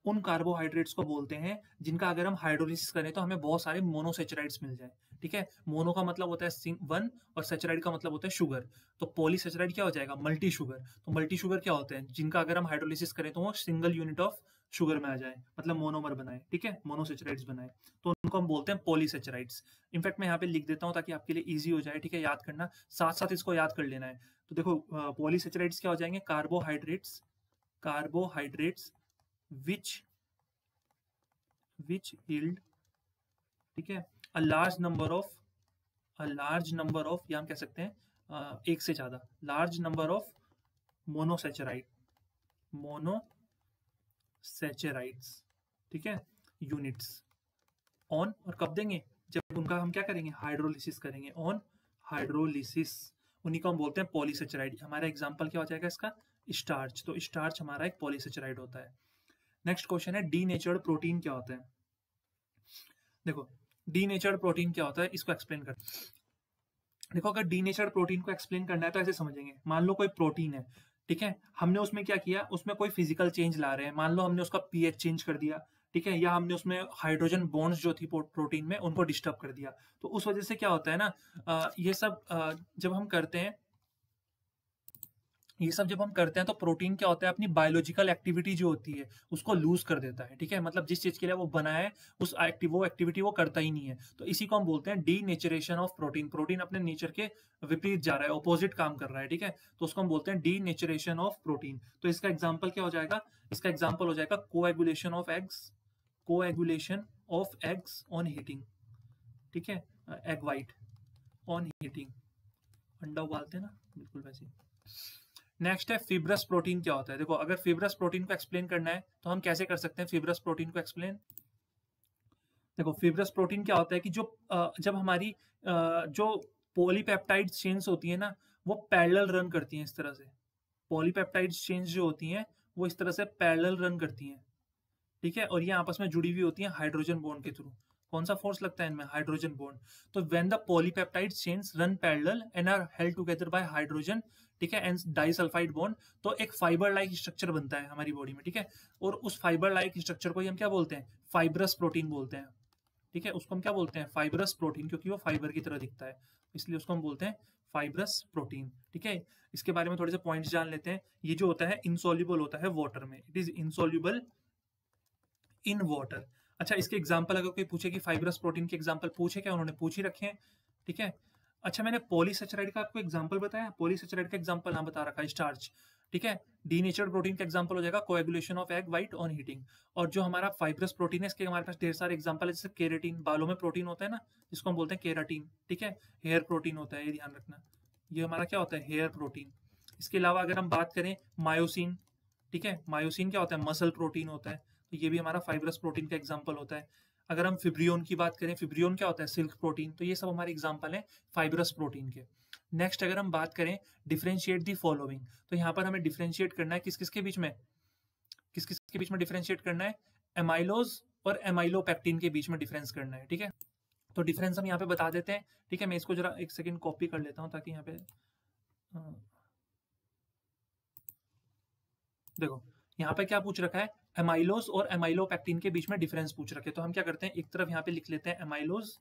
S1: उन कार्बोहाइड्रेट्स को बोलते हैं जिनका अगर हम हाइड्रोलिसिस करें तो हमें बहुत सारे मोनोसेचराइड्स मिल जाए। ठीक है, मोनो का मतलब होता है वन और सेचराइड का मतलब होता है शुगर। तो पॉलीसेचराइड क्या हो जाएगा, मल्टी शुगर। तो मल्टी शुगर क्या होते हैं, जिनका अगर हम हाइड्रोलिसिस करें तो वो सिंगल यूनिट ऑफ शुगर में आ जाए, मतलब मोनोमर बनाए। ठीक है, मोनोसेचराइड्स बनाए, तो उनको हम बोलते हैं पॉलीसेचराइड्स। इनफैक्ट मैं यहाँ पे लिख देता हूँ ताकि आपके लिए इजी हो जाए। ठीक है, याद करना, साथ साथ इसको याद कर लेना है। तो देखो पॉलीसेचराइड्स क्या हो जाएंगे, कार्बोहाइड्रेट्स, कार्बोहाइड्रेट्स विच यील्ड, ठीक है, अ लार्ज नंबर ऑफ, या हम कह सकते हैं एक से ज्यादा, लार्ज नंबर ऑफ मोनोसेचराइड्स। ठीक है, यूनिट्स ऑन, और कब देंगे, जब उनका हम क्या करेंगे, हाइड्रोलिसिस करेंगे, ऑन हाइड्रोलिसिस, उन्हीं को हम बोलते हैं पॉलीसेचराइड। हमारा एग्जांपल क्या हो जाएगा इसका, स्टार्च। तो स्टार्च हमारा एक पॉलीसेचराइड होता है। नेक्स्ट क्वेश्चन है, डीनेचर्ड प्रोटीन क्या होता है। देखो डीनेचर्ड प्रोटीन क्या होता है, इसको एक्सप्लेन कर। देखो अगर डीनेचर्ड प्रोटीन को एक्सप्लेन करना है तो ऐसे समझेंगे, मान लो कोई प्रोटीन है, ठीक है, हमने उसमें क्या किया, उसमें कोई फिजिकल चेंज ला रहे हैं, मान लो हमने उसका पीएच चेंज कर दिया, ठीक है, या हमने उसमें हाइड्रोजन बॉन्ड्स जो थी प्रोटीन में उनको डिस्टर्ब कर दिया। तो उस वजह से क्या होता है ना, ये सब जब हम करते हैं, ये सब जब हम करते हैं तो प्रोटीन क्या होता है, अपनी बायोलॉजिकल एक्टिविटी जो होती है उसको लूज कर देता है। ठीक है, मतलब जिस चीज के लिए वो बना है उस वो एक्टिविटी वो करता ही नहीं है। तो इसी को हम बोलते हैं डीनेचरेशन ऑफ प्रोटीन। प्रोटीन अपने नेचर के विपरीत जा रहा है, ऑपोजिट काम कर रहा है। ठीक है, तो उसको हम बोलते हैं डीनेचरेशन ऑफ प्रोटीन। तो इसका एग्जाम्पल क्या हो जाएगा, इसका एग्जाम्पल हो जाएगा coagulation of eggs, coagulation of eggs on heating. ठीक है, एग वाइट ऑन हीटिंग, अंडा उबालते हैं ना, बिल्कुल वैसे। नेक्स्ट है फिब्रस प्रोटीन क्या होता है। देखो अगर फिब्रस प्रोटीन को एक्सप्लेन करना है तो हम कैसे कर सकते हैं फिब्रस प्रोटीन को एक्सप्लेन। देखो फिब्रस प्रोटीन क्या होता है कि जब हमारी जो पॉलीपेप्टाइड चेन्स होती है ना, वो पैरेलल रन करती हैं इस तरह से। पॉलीपेप्टाइड चेन्स जो होती हैं वो इस तरह से पैरेलल रन करती हैं, ठीक है, और ये आपस में जुड़ी हुई होती हैं हाइड्रोजन बॉन्ड के थ्रू। कौन सा फोर्स लगता है इनमें? Hydrogen bond. तो when the polypeptide chains run parallel and are held together by hydrogen, ठीक है, एंड डाइसल्फाइड बॉन्ड, तो एक फाइबर लाइक स्ट्रक्चर बनता है हमारी बॉडी में, ठीक है। और उस फाइबर लाइक स्ट्रक्चर को हम क्या बोलते हैं? फाइब्रस प्रोटीन बोलते हैं, ठीक है। उसको हम क्या बोलते हैं? फाइब्रस प्रोटीन, क्योंकि वो फाइबर की तरह दिखता है, इसलिए उसको हम बोलते हैं फाइब्रस प्रोटीन, ठीक है। इसके बारे में थोड़े से पॉइंट्स जान लेते हैं। ये जो होता है इनसॉल्युबल होता है वाटर में, it is insoluble in water. अच्छा, इसके एग्जाम्पल अगर कोई पूछे कि फाइब्रस प्रोटीन के एग्जाम्पल पूछे, क्या उन्होंने पूछ ही रखे हैं, ठीक है। अच्छा, मैंने पॉलीसेचराइड का आपको एग्जाम्पल बताया, पॉलीसेचराइड का एग्जाम्पल यहाँ बता रखा है स्टार्च, ठीक है। डीनेचर्ड प्रोटीन का एग्जाम्पल हो जाएगा coagulation of egg white on heating. और जो हमारा फाइब्रस प्रोटीन है, इसके हमारे पास ढेर सारे एग्जाम्पल है, जैसे केराटिन, बालों में प्रोटीन होता है ना, जिसको हम बोलते हैं केराटिन, ठीक है। हेयर प्रोटीन होता है, ये ध्यान रखना, ये हमारा क्या होता है? Hair protein. इसके अलावा अगर हम बात करें मायोसिन, ठीक है, मायोसिन क्या होता है? मसल प्रोटीन होता है, तो ये भी हमारा फाइब्रस प्रोटीन का एग्जाम्पल होता है। अगर हम फिब्रियोन की बात करें, फिब्रियोन क्या होता है? Silk protein. तो ये सब हमारे एग्जाम्पल हैं फाइब्रस प्रोटीन के। नेक्स्ट अगर हम बात करें डिफरेंशिएट दी फॉलोइंग, तो यहाँ पर हमें डिफरेंशिएट करना है किस किस के बीच में, किस किस के बीच में डिफरेंशिएट करना है? एमाइलोज और एमाइलोपेक्टिन के बीच में डिफरेंस करना है, ठीक है। तो डिफरेंस हम यहाँ पे बता देते हैं, ठीक है। मैं इसको जरा एक सेकेंड कॉपी कर लेता हूँ ताकि यहाँ पे देखो यहाँ पे क्या पूछ रखा है? एमाइलोज और एमाइलोपेक्टिन के बीच में डिफरेंस पूछ रखे। तो हम क्या करते हैं, एक तरफ यहाँ पे लिख लेते हैं एमाइलोज,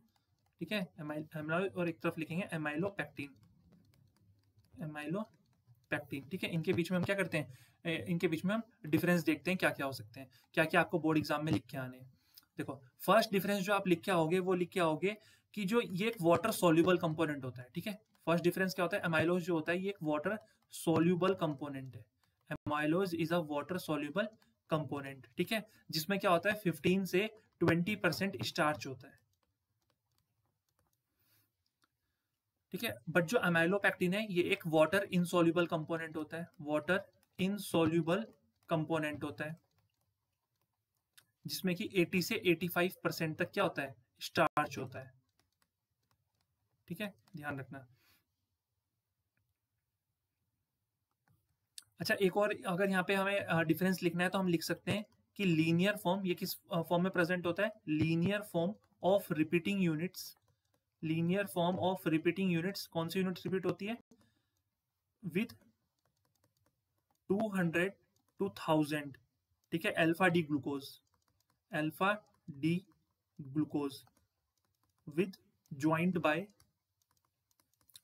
S1: ठीक है, एमाइलोज, और एक तरफ लिखेंगे एमाइलोपेक्टिन, एमाइलोपेक्टिन, ठीक है। इनके बीच में हम क्या करते हैं? इनके बीच में हम डिफरेंस देखते हैं क्या क्या हो सकते हैं, क्या क्या आपको बोर्ड एग्जाम में लिख के आने हैं। देखो फर्स्ट डिफरेंस जो आप लिख के आओगे वो लिख के आओगे कि जो ये एक वाटर सोल्यूबल कंपोनेंट होता है, ठीक है। फर्स्ट डिफरेंस क्या होता है? एमाइलोज जो होता है ये एक वाटर सोल्यूबल कंपोनेंट है। Amylose is a water soluble component, ठीक है, जिसमें क्या होता है 15 से 20% स्टार्च होता है, ठीक है। बट जो एमाइलोपेक्टिन है ये एक वाटर इनसॉल्युबल कंपोनेंट होता है, वाटर इनसॉल्युबल कंपोनेंट होता है, जिसमें कि 80 से 85% तक क्या होता है? स्टार्च होता है, ठीक है, ध्यान रखना। अच्छा, एक और अगर यहाँ पे हमें डिफरेंस लिखना है तो हम लिख सकते हैं कि लीनियर फॉर्म, ये किस फॉर्म में प्रेजेंट होता है? Linear form of repeating units, linear form of repeating units. कौन सी यूनिट्स रिपीट होती है? विथ 200 to 1000, ठीक है, alpha D glucose, alpha D glucose with joint by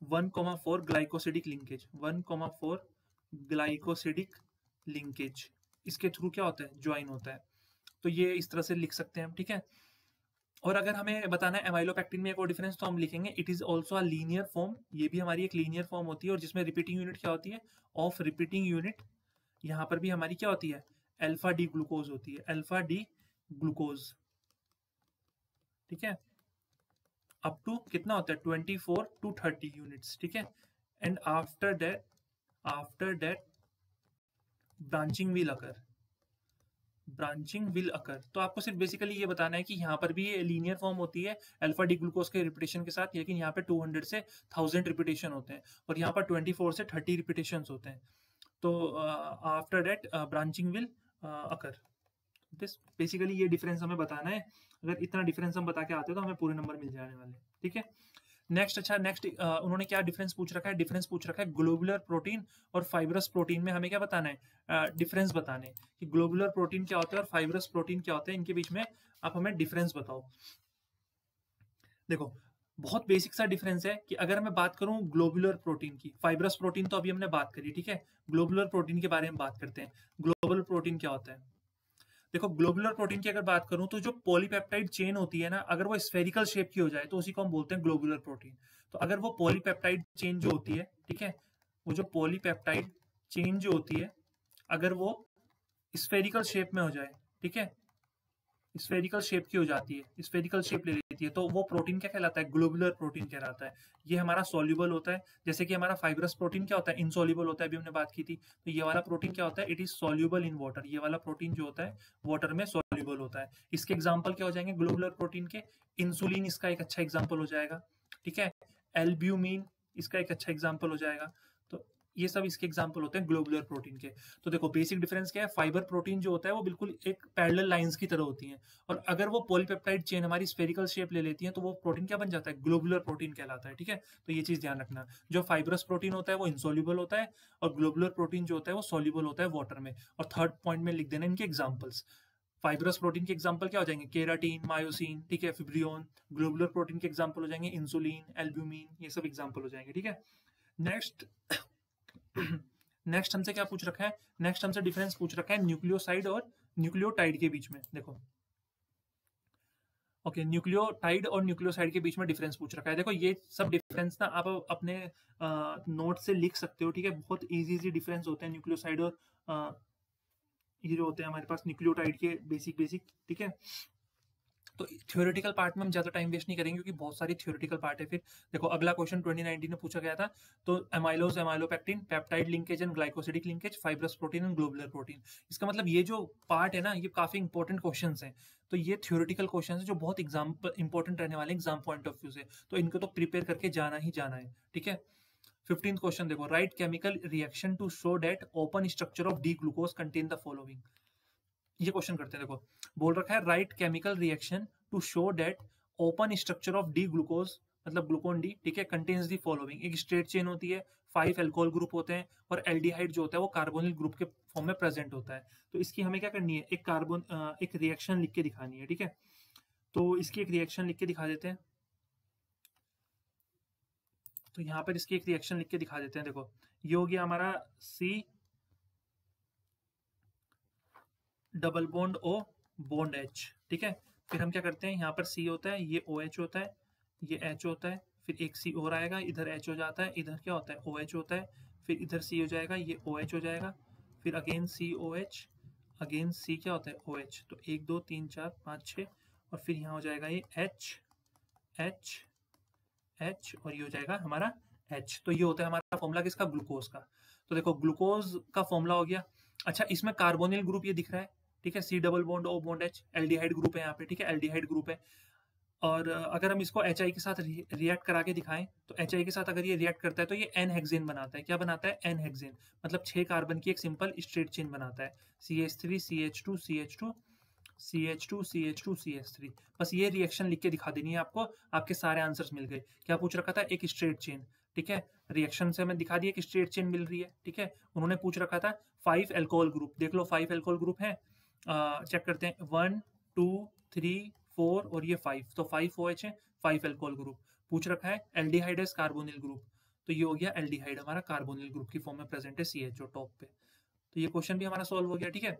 S1: 1,4 glycosidic linkage, 1,4 glycosidic linkage, इसके थ्रू क्या होता है? ज्वाइन होता है। तो ये इस तरह से लिख सकते हैं हम, ठीक है। और अगर हमें बताना है एमाइलोपेक्टिन में एक और डिफरेंस, तो हम लिखेंगे it is also a linear form, ये भी हमारी एक लीनियर फॉर्म होती है, और जिसमें रिपीटिंग यूनिट क्या होती है? Of repeating unit. यहाँ पर भी हमारी क्या होती है? अल्फा डी ग्लूकोज होती है, अल्फा डी ग्लूकोज, ठीक है। अप टू कितना होता है? 24 to 30 यूनिट्स, ठीक है। And after that branching will occur, branching will occur. तो आपको सिर्फ बेसिकली ये बताना है कि यहाँ पर भी ये लीनियर फॉर्म होती है अल्फा डी ग्लूकोज के रिपीटेशन के साथ, लेकिन यहाँ पे 200 से 1000 रिपीटेशन होते हैं, और यहाँ पर 24 से 30 रिपीटेशन होते हैं। तो after that branching will occur. This basically ये डिफरेंस हमें बताना है। अगर इतना डिफरेंस हम बता के आते हैं तो हमें पूरे नंबर मिल जाने वाले, ठीक है। नेक्स्ट, अच्छा नेक्स्ट उन्होंने क्या डिफरेंस पूछ रखा है? डिफरेंस पूछ रखा है ग्लोबुलर प्रोटीन और फाइब्रस प्रोटीन में हमें क्या बताना है? डिफरेंस बताने हैं कि ग्लोबुलर प्रोटीन क्या होता है और फाइब्रस प्रोटीन क्या होता है, इनके बीच में आप हमें डिफरेंस बताओ। देखो बहुत बेसिक सा डिफरेंस है कि अगर मैं बात करूं ग्लोबुलर प्रोटीन की, फाइब्रस प्रोटीन तो अभी हमने बात करी, ठीक है। ग्लोबुलर प्रोटीन के बारे में बात करते हैं। ग्लोबुलर प्रोटीन क्या होता है? देखो ग्लोबुलर प्रोटीन की अगर बात करूं तो जो पॉलीपेप्टाइड चेन होती है ना, अगर वो स्फेरिकल शेप की हो जाए तो उसी को हम बोलते हैं ग्लोबुलर प्रोटीन। तो अगर वो पॉलीपेप्टाइड चेन जो होती है, ठीक है, वो जो पॉलीपेप्टाइड चेन जो होती है अगर वो स्फेरिकल शेप में हो जाए, ठीक है, स्फेरिकल शेप की हो जाती है, स्फेरिकल शेप ले लेती है, तो वो प्रोटीन क्या कहलाता है? ग्लोबुलर प्रोटीन कहलाता है। ये हमारा सॉल्युबल होता है, जैसे कि हमारा फाइब्रस प्रोटीन क्या होता है? इनसॉल्युबल होता है, अभी हमने बात की थी। तो ये वाला प्रोटीन क्या होता है? It is soluble in water, ये वाला प्रोटीन जो होता है वाटर में सॉल्युबल इनसॉल्युबल होता है। इसके एग्जाम्पल क्या हो जाएंगे ग्लोबुलर प्रोटीन के? इंसुलिन इसका एक अच्छा एग्जाम्पल हो जाएगा, ठीक है। एल्ब्यूमिन इसका एक अच्छा एग्जाम्पल हो जाएगा। तो ये सब इसके एग्जाम्पल होते हैं ग्लोबुलर प्रोटीन के। तो देखो बेसिक डिफरेंस क्या है, फाइबर प्रोटीन जो होता है वो बिल्कुल एक पैरेलल लाइंस की तरह होती हैं, और अगर वो पॉलीपेप्टाइड चेन हमारी स्फेरिकल शेप ले लेती है तो वो प्रोटीन क्या बन जाता है, ग्लोबुलर प्रोटीन कहलाता है, ठीक है। तो ये चीज ध्यान रखना, जो फाइब्रस प्रोटीन होता है वो इंसॉल्युबल होता है, और ग्लोबुलर प्रोटीन जो होता है वो सॉल्युबल होता है वाटर में। और थर्ड पॉइंट में लिख देना इनके एग्जाम्पल्स। फाइब्रस प्रोटीन के एग्जाम्पल क्या हो जाएंगे, केराटीन, मायोसिन, ठीक है, फिब्रियोन। ग्लोबुलर प्रोटीन के एग्जाम्पल हो जाएंगे इंसुलिन, एल्ब्यूमिन, ये सब एग्जाम्पल हो जाएंगे, ठीक है। नेक्स्ट नेक्स्ट हमसे क्या पूछ रखा है, नेक्स्ट हमसे डिफरेंस पूछ रखा है न्यूक्लियोसाइड और न्यूक्लियोटाइड के बीच में। देखो ओके, न्यूक्लियोटाइड और न्यूक्लियोसाइड के बीच में डिफरेंस पूछ रखा है। देखो ये सब डिफरेंस ना आप अपने नोट से लिख सकते हो, ठीक है। बहुत इजी डिफरेंस होते हैं न्यूक्लियोसाइड और ये जो होते हैं हमारे पास न्यूक्लियोटाइड के बेसिक, ठीक है। तो थ्योरेटिकल पार्ट में हम ज़्यादा टाइम वेस्ट नहीं करेंगे क्योंकि बहुत सारी थ्योरेटिकल पार्ट है। फिर देखो अगला क्वेश्चन 2019 में पूछा गया था, तो amylose, amylopectin, peptide linkage and glycosidic linkage, fibrous protein and globular protein. इसका मतलब ये जो पार्ट है ना, ये काफी इंपॉर्टेंट क्वेश्चन है। तो ये थ्योरेटिकल क्वेश्चन है जो बहुत इंपॉर्टेंट रहने वाले एग्जाम पॉइंट ऑफ व्यू से, तो इनको तो प्रिपेयर करके जाना ही जाना है, ठीक है। 15th क्वेश्चन देखो, write chemical reaction to show that open structure of D glucose contain the following. ये क्वेश्चन करते हैं। देखो बोल रखा है write chemical reaction to show that open structure of D glucose, मतलब ग्लूकोन डी, ठीक है, कंटेन्स दी फॉलोइंग। एक स्ट्रेट चेन होती है, 5 अल्कोहल ग्रुप होते हैं, और एल्डिहाइड जो होता है वो कार्बोनिल ग्रुप के फॉर्म में प्रेजेंट होता है। तो इसकी हमें क्या करनी है, एक रिएक्शन लिख के दिखानी है, ठीक है। तो इसकी एक रिएक्शन लिख के दिखा देते हैं। तो यहाँ पर इसकी एक रिएक्शन लिख के दिखा देते हैं। देखो ये हो गया हमारा C double bond O bond H, ठीक है। फिर हम क्या करते हैं, यहाँ पर C होता है, ये OH होता है, ये H होता है, फिर एक C और आएगा, इधर H हो जाता है, इधर क्या होता है OH होता है, फिर इधर C हो जाएगा, ये OH हो जाएगा, फिर अगेन COH, अगेन C क्या होता है OH। तो 1 2 3 4 5 6, और फिर यहाँ हो जाएगा ये H H H, और ये हो जाएगा हमारा H। तो ये होता है हमारा फॉर्मूला किसका, ग्लूकोज का। तो देखो ग्लूकोज का फॉर्मूला हो गया। अच्छा इसमें कार्बोनिल ग्रुप ये दिख रहा है, ठीक है, C double bond O bond H, aldehyde group है यहाँ पे, ठीक है, एल्डिहाइड ग्रुप है। और अगर हम इसको HI के साथ रिएक्ट करा के दिखाएं, तो HI के साथ अगर ये रिएक्ट करता है तो ये N हेक्सेन बनाता है। क्या बनाता है, N हेक्सेन, मतलब 6 कार्बन की एक सिंपल स्ट्रेट चेन बनाता है, CH3 CH2 CH2 CH2 CH2 CH3। बस ये रिएक्शन लिख के दिखा देनी है आपको, आपके सारे आंसर्स मिल गए। क्या पूछ रखा था, एक स्ट्रेट चेन, ठीक है। रिएक्शन से हमें दिखा दिया कि स्ट्रेट चेन मिल रही है, ठीक है। उन्होंने पूछ रखा था 5 अल्कोहल ग्रुप, देख लो 5 अल्कोहल ग्रुप है, चेक करते हैं, 1 2 3 4 और ये 5, तो 5 OH है, 5 अल्कोहल ग्रुप। पूछ रखा है एल्डिहाइड है कार्बोनिल ग्रुप, तो ये हो गया एल्डिहाइड हमारा कार्बोनिल ग्रुप की फॉर्म में प्रेजेंट है, CHO टॉप पे। तो ये क्वेश्चन भी हमारा सॉल्व हो गया, ठीक है।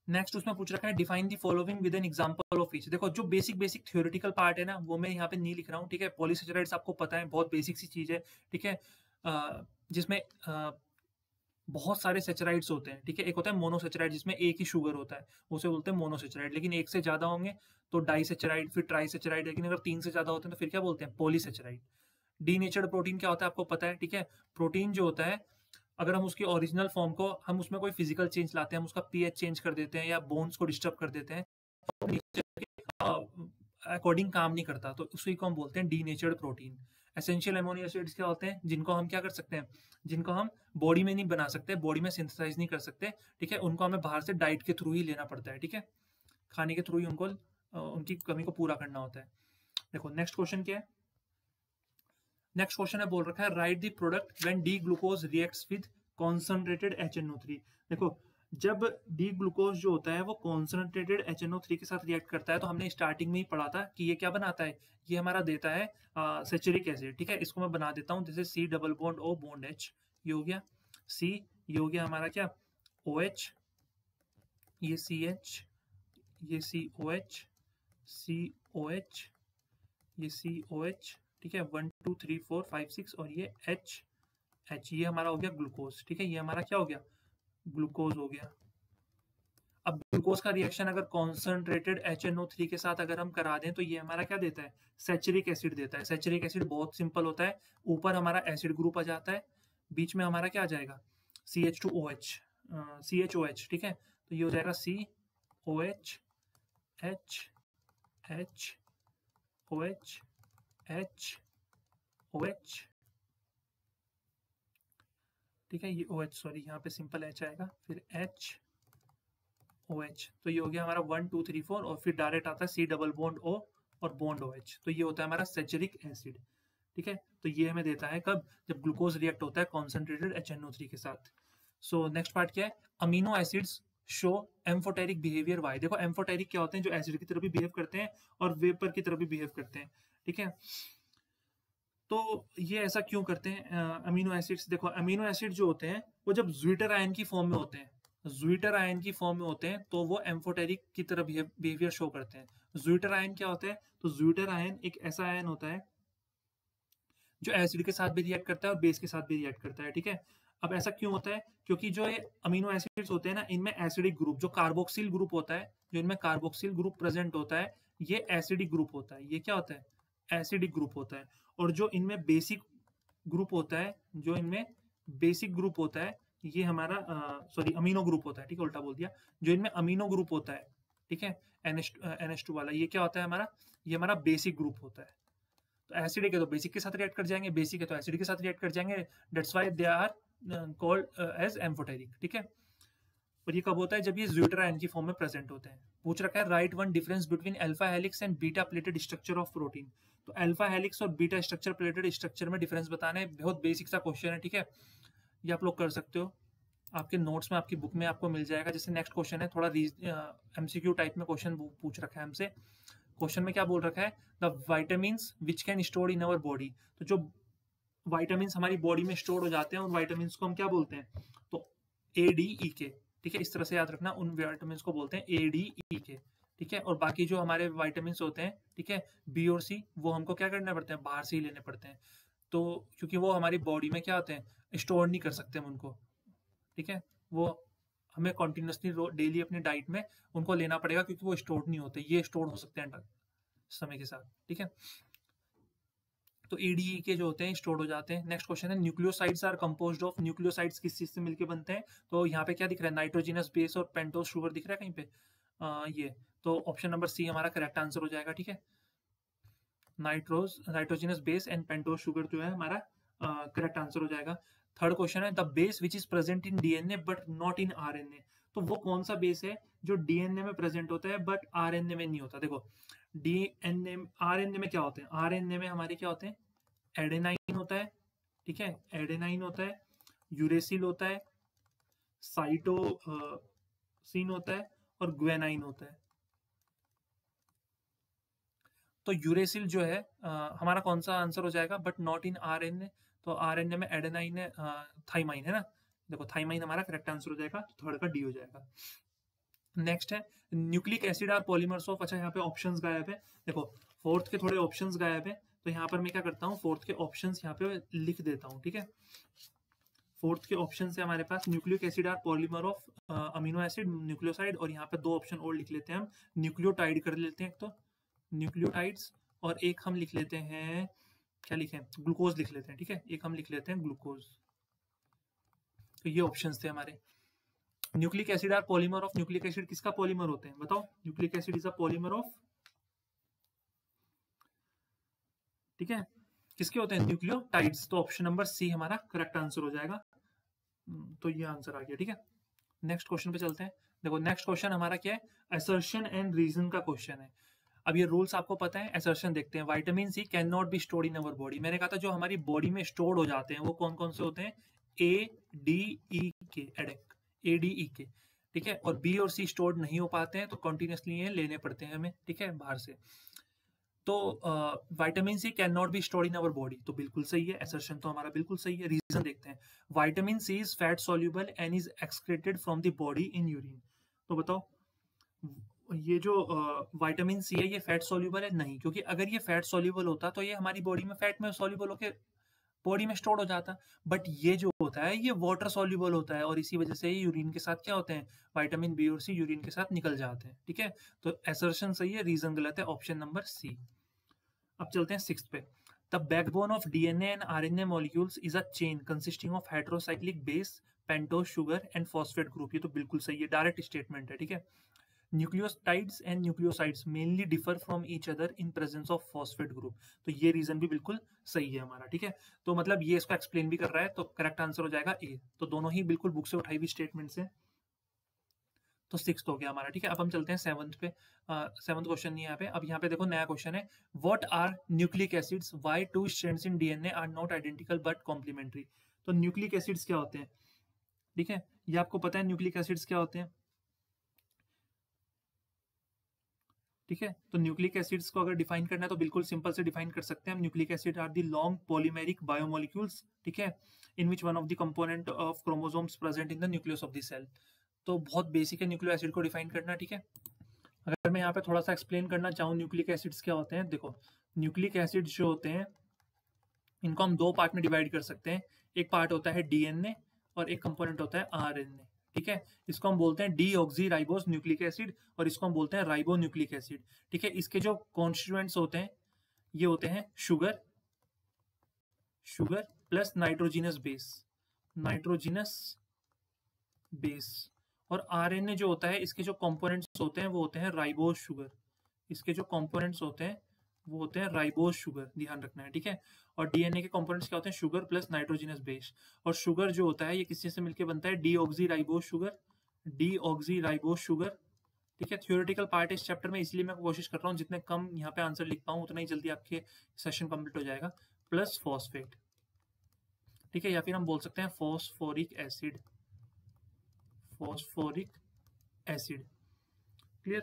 S1: नेक्स्ट उसमें पूछ रखा है define the following with an example of each. देखो जो बेसिक थ्योरेटिकल पार्ट है ना, वो मैं यहाँ पे नहीं लिख रहा हूँ, ठीक है। पॉलीसेचराइड्स आपको पता है, बहुत बेसिक सी चीज है, ठीक है, जिसमें बहुत सारे सेचराइड्स होते हैं, ठीक है। एक होता है मोनोसेचराइड जिसमें एक ही शुगर होता है, उसे बोलते हैं मोनोसेचराइड। लेकिन एक से ज्यादा होंगे तो डाइसेचराइड, फिर ट्राइसेचराइड। लेकिन अगर 3 से ज्यादा होते हैं तो फिर क्या बोलते हैं, पॉलीसेचराइड। डीनेचर्ड प्रोटीन क्या होता है आपको पता है, ठीक है। प्रोटीन जो होता है, अगर हम उसकी ओरिजिनल फॉर्म को, हम उसमें कोई फिजिकल चेंज लाते हैं, हम उसका पीएच चेंज कर देते हैं या बोन्स को डिस्टर्ब कर देते हैं, अकॉर्डिंग काम नहीं करता, तो उसी को हम बोलते हैं डीनेचर्ड प्रोटीन। एसेंशियल अमोनियो एसिड्स क्या होते हैं, जिनको हम क्या कर सकते हैं, जिनको हम बॉडी में नहीं बना सकते, बॉडी में सिंथेसाइज नहीं कर सकते, ठीक है। उनको हमें बाहर से डाइट के थ्रू ही लेना पड़ता है, ठीक है, खाने के थ्रू ही उनको उनकी कमी को पूरा करना होता है। देखो नेक्स्ट क्वेश्चन क्या है, नेक्स्ट क्वेश्चन है बोल रखा है right the product when D glucose reacts with concentrated HNO3। देखो जब डी ग्लूकोज जो होता है वो कॉन्सनट्रेटेड HNO3 के साथ रिएक्ट करता है, तो हमने स्टार्टिंग में ही पढ़ा था कि ये क्या बनाता है, ये हमारा देता है सेचुरिक एसिड, ठीक है। इसको मैं बना देता हूँ, जैसे C double bond O bond H, ये हो गया C, ये हो गया हमारा क्या OH, ये CH, ये COH, COH, ये COH, ठीक है, 1 2 3 4 5 6, और ये H, ये हमारा हो गया ग्लूकोज, ठीक है। ये हमारा क्या हो गया, ग्लूकोज हो गया। अब ग्लूकोज का रिएक्शन अगर कॉन्सनट्रेटेड HNO3 के साथ अगर हम करा दें तो ये हमारा क्या देता है, सैचुरिक एसिड देता है। सैचुरिक एसिड बहुत सिंपल होता है, ऊपर हमारा एसिड ग्रुप आ जाता है, बीच में हमारा क्या आ जाएगा, CH2OH, CHOH, ठीक है। तो ये हो जाएगा COH H H OH H OH, ठीक है। ये OH, सॉरी यहाँ पे सिंपल H आएगा, फिर H OH। तो ये हो गया हमारा 1 2 3 4, और फिर डायरेक्ट आता है C डबल बॉन्ड O और बॉन्ड OH। तो ये होता है हमारा सैचुरिक एसिड, ठीक है। तो ये हमें देता है कब, जब ग्लूकोज रिएक्ट होता है कॉन्सेंट्रेटेड HNO3 के साथ। सो नेक्स्ट पार्ट क्या है, amino acids show amphoteric behaviour why. देखो एम्फोटेरिक क्या होते हैं, जो एसिड की तरह भी बिहेव करते हैं और वेपर की तरह भी बिहेव करते हैं, ठीक है। तो ये ऐसा क्यों करते हैं अमीनो एसिड्स? देखो अमीनो एसिड जो होते हैं वो जब ज्विटर आयन की फॉर्म में होते हैं, ज्विटर आयन की फॉर्म में होते हैं, तो वो एम्फोटेरिक की तरह बिहेवियर शो करते हैं। ज्विटर आयन क्या होता है? तो ज्विटर आयन एक ऐसा आयन होता है जो एसिड के साथ भी रिएक्ट करता है और बेस के साथ भी रिएक्ट करता है, ठीक है। अब ऐसा क्यों होता है? क्योंकि जो ये अमीनो एसिड्स होते हैं ना, इनमें एसिडिक ग्रुप, जो कार्बोक्सिल ग्रुप होता है, जो इनमें कार्बोक्सिल ग्रुप प्रेजेंट होता है, ये एसिडिक ग्रुप होता है। ये क्या होता है? एसिडिक ग्रुप होता है। और जो इनमें बेसिक ग्रुप होता है, जो इनमें बेसिक ग्रुप होता है, ये हमारा सॉरी अमीनो ग्रुप होता है, ठीक है, उल्टा बोल दिया। जो इनमें अमीनो ग्रुप होता है, ठीक है, NH2 वाला, ये क्या होता है हमारा? ये हमारा बेसिक ग्रुप होता है। तो एसिडिक है तो बेसिक के साथ रिएक्ट कर जाएंगे, बेसिक है तो एसिड के साथ रिएक्ट कर जाएंगे। That's why they are called as amphoteric, ठीक है। और ये कब होता है? जब ये ज्विटर आयन की फॉर्म में प्रेजेंट होते हैं। पूछ रखा है write one difference between alpha helix and beta pleated structure of protein. तो अल्फा हेलिक्स और बीटा स्ट्रक्चर प्लेटेड स्ट्रक्चर में डिफरेंस बताना है। बहुत बेसिक सा क्वेश्चन है, ठीक है। ये आप लोग कर सकते हो, आपके नोट्स में, आपकी बुक में आपको मिल जाएगा। जैसे नेक्स्ट क्वेश्चन है, थोड़ा MCQ टाइप में क्वेश्चन पूछ रखा है हमसे। क्वेश्चन में क्या बोल रखा है? The vitamins which can store in our body. तो जो वाइटामिन्स हमारी बॉडी में स्टोर हो जाते हैं, उन वाइटामिन्स को हम क्या बोलते हैं? तो ADEK, ठीक है। इस तरह से याद रखना, उन वाइटामिन्स को बोलते हैं ADEK, ठीक है। और बाकी जो हमारे वाइटामिन्स होते हैं, ठीक है, B और C, वो हमको क्या करना पड़ते हैं? बाहर से ही लेने पड़ते हैं। तो क्योंकि वो हमारी बॉडी में क्या होते हैं, स्टोर नहीं कर सकते हम उनको, ठीक है। वो हमें कॉन्टिन्यूसली डेली अपनी डाइट में उनको लेना पड़ेगा, क्योंकि वो स्टोर नहीं होते, ये स्टोर हो सकते हैं समय के साथ, ठीक है। तो ADE के जो होते हैं स्टोर हो जाते हैं। नेक्स्ट क्वेश्चन है, nucleosides are composed of. Nucleosides किस चीज से मिलकर बनते हैं? तो यहाँ पे क्या दिख रहा है? नाइट्रोजिनस बेस और पेंटोज शुगर दिख रहा है कहीं पे? ये तो ऑप्शन नंबर C हमारा करेक्ट आंसर हो जाएगा, ठीक है। Nitrogenous base and pentose sugar जो है हमारा करेक्ट आंसर हो जाएगा। थर्ड क्वेश्चन है, the base which is present in DNA but not in RNA। तो वो कौन सा बेस है जो DNA में प्रेजेंट होता है बट RNA में नहीं होता? देखो DNA RNA में क्या होते हैं? RNA में हमारे क्या होते हैं? एडेनाइन होता है, ठीक है, एडेनाइन होता है, यूरेसिल होता है, साइटोसिन होता है, और ग्वेनाइन होता है। तो यूरेसिल जो है हमारा कौन सा आंसर हो जाएगा? But not in RNA। तो RNA में एडेनाइन है, थाइमाइन है ना। देखो थाइमाइन हमारा करेक्ट आंसर हो जाएगा, तो थर्ड का D हो जाएगा। नेक्स्ट है, nucleic acid are polymers of. अच्छा यहाँ पे ऑप्शंस गायब है। देखो फोर्थ के थोड़े ऑप्शंस गायब है, तो यहाँ पर मैं क्या करता हूँ, फोर्थ के ऑप्शंस यहाँ पे लिख देता हूँ, ठीक है। फोर्थ के ऑप्शन है हमारे पास, nucleic acid are polymer of amino acid, nucleoside, और यहाँ पे दो ऑप्शन और लिख लेते हैं हम, न्यूक्लियोटाइड कर लेते हैं एक तो, न्यूक्लियोटाइड्स, और एक हम लिख लेते हैं, क्या लिखें, ग्लूकोज लिख लेते हैं, ठीक है। एक हम लिख लेते हैं ग्लूकोज। तो ये ऑप्शन थे हमारे। Nucleic acid are polymer of. Nucleic acid किसका पॉलीमर होते हैं बताओ? Nucleic acid is a polymer of, ठीक है, किसके होते हैं? न्यूक्लियोटाइड्स। तो ऑप्शन नंबर C हमारा करेक्ट आंसर हो जाएगा। तो ये आंसर आ गया, ठीक है। नेक्स्ट क्वेश्चन पे चलते हैं। देखो नेक्स्ट क्वेश्चन हमारा क्या है? असर्शन एंड रीजन का क्वेश्चन है। अब ये रूल्स आपको पता है। असर्शन देखते हैं। Vitamin C can not be stored in our body. मैंने कहा था जो हमारी बॉडी में स्टोर्ड हो जाते हैं वो कौन कौन से होते हैं? ADEK, एडेक, ADEK, ठीक है। और B और C स्टोर्ड नहीं हो पाते हैं, तो कंटिन्यूसली ये लेने पड़ते हैं हमें, ठीक है, बाहर से। तो vitamin C can not be stored in our body, तो बिल्कुल सही है, असर्शन तो हमारा बिल्कुल सही है। रीजन देखते हैं। Vitamin C is fat soluble and is excreted from the body in urine. तो बताओ ये जो विटामिन C है ये फैट सॉल्युबल है? नहीं, क्योंकि अगर ये फैट सॉल्युबल होता तो ये हमारी बॉडी में फैट में सॉल्युबल होकर बॉडी में स्टोर हो जाता। बट ये जो होता है ये वाटर सॉल्युबल होता है, और इसी वजह से यूरिन के साथ क्या होते हैं? विटामिन B और C यूरिन के साथ निकल जाते हैं, ठीक है। तो असर्शन सही है, रीजन गलत है, ऑप्शन नंबर C। अब चलते हैं सिक्स्थ पे। The backbone of DNA and RNA molecules is a chain consisting of heterocyclic base, pentose sugar and phosphate group. ये तो बिल्कुल सही है, डायरेक्ट स्टेटमेंट है, ठीक है। Nucleotides and nucleosides mainly differ from each other in presence of phosphate group. तो ये रीजन भी बिल्कुल सही है हमारा, ठीक है। तो मतलब ये इसको एक्सप्लेन भी कर रहा है, तो करेक्ट आंसर हो जाएगा ए। तो दोनों ही बिल्कुल बुक से उठाई हुई स्टेटमेंट से। तो 6th हो गया हमारा, ठीक है। अब हम चलते हैं 7th पे। 7th क्वेश्चन नहीं है यहाँ पे। अब यहाँ पे देखो नया क्वेश्चन है, what are nucleic acids, why two strands in DNA are not identical but complementary. तो न्यूक्लिक एसिड्स क्या होते हैं, ठीक है, ये आपको पता है न्यूक्लिक एसिड्स क्या होते हैं, ठीक है। तो न्यूक्लिक एसिड्स को अगर डिफाइन करना है तो बिल्कुल सिंपल से डिफाइन कर सकते हैं हम। Nucleic acid are the long polymeric biomolecules, ठीक है, in which one of the component of chromosomes present in the nucleus of the cell. तो बहुत बेसिक है न्यूक्लिक एसिड को डिफाइन करना, ठीक है। अगर मैं यहाँ पे थोड़ा सा एक्सप्लेन करना चाहूँ न्यूक्लिक एसिड्स क्या होते हैं, देखो न्यूक्लिक एसिड्स जो होते हैं इनको हम दो पार्ट में डिवाइड कर सकते हैं। एक पार्ट होता है डीएनए और एक कंपोनेंट होता है आरएनए, ठीक है। इसको हम बोलते हैं डीऑक्सी राइबोस न्यूक्लिक एसिड और इसको हम बोलते हैं राइबो न्यूक्लिक एसिड, ठीक है। इसके जो कॉन्स्टिट्यूएंट्स होते हैं ये होते हैं sugar, sugar plus nitrogenous base, nitrogenous base. और आरएनए जो होता है इसके जो कंपोनेंट्स होते हैं वो होते हैं राइबोस शुगर, इसके जो कंपोनेंट्स होते हैं वो होते हैं राइबोस शुगर, ध्यान रखना है, ठीक है। और डीएनए के कंपोनेंट्स क्या होते हैं, शुगर प्लस नाइट्रोजिनस बेस। और शुगर जो होता है ये किस चीज से मिलकर बनता है, deoxy ribose sugar, deoxy ribose sugar, ठीक है। थ्योरेटिकल पार्ट इस चैप्टर में, इसलिए मैं कोशिश कर रहा हूँ जितने कम यहाँ पे आंसर लिख पाऊँ उतना ही जल्दी आपके सेशन कंप्लीट हो जाएगा। प्लस फॉस्फेट, ठीक है, या फिर हम बोल सकते हैं phosphoric acid, phosphoric acid, clear.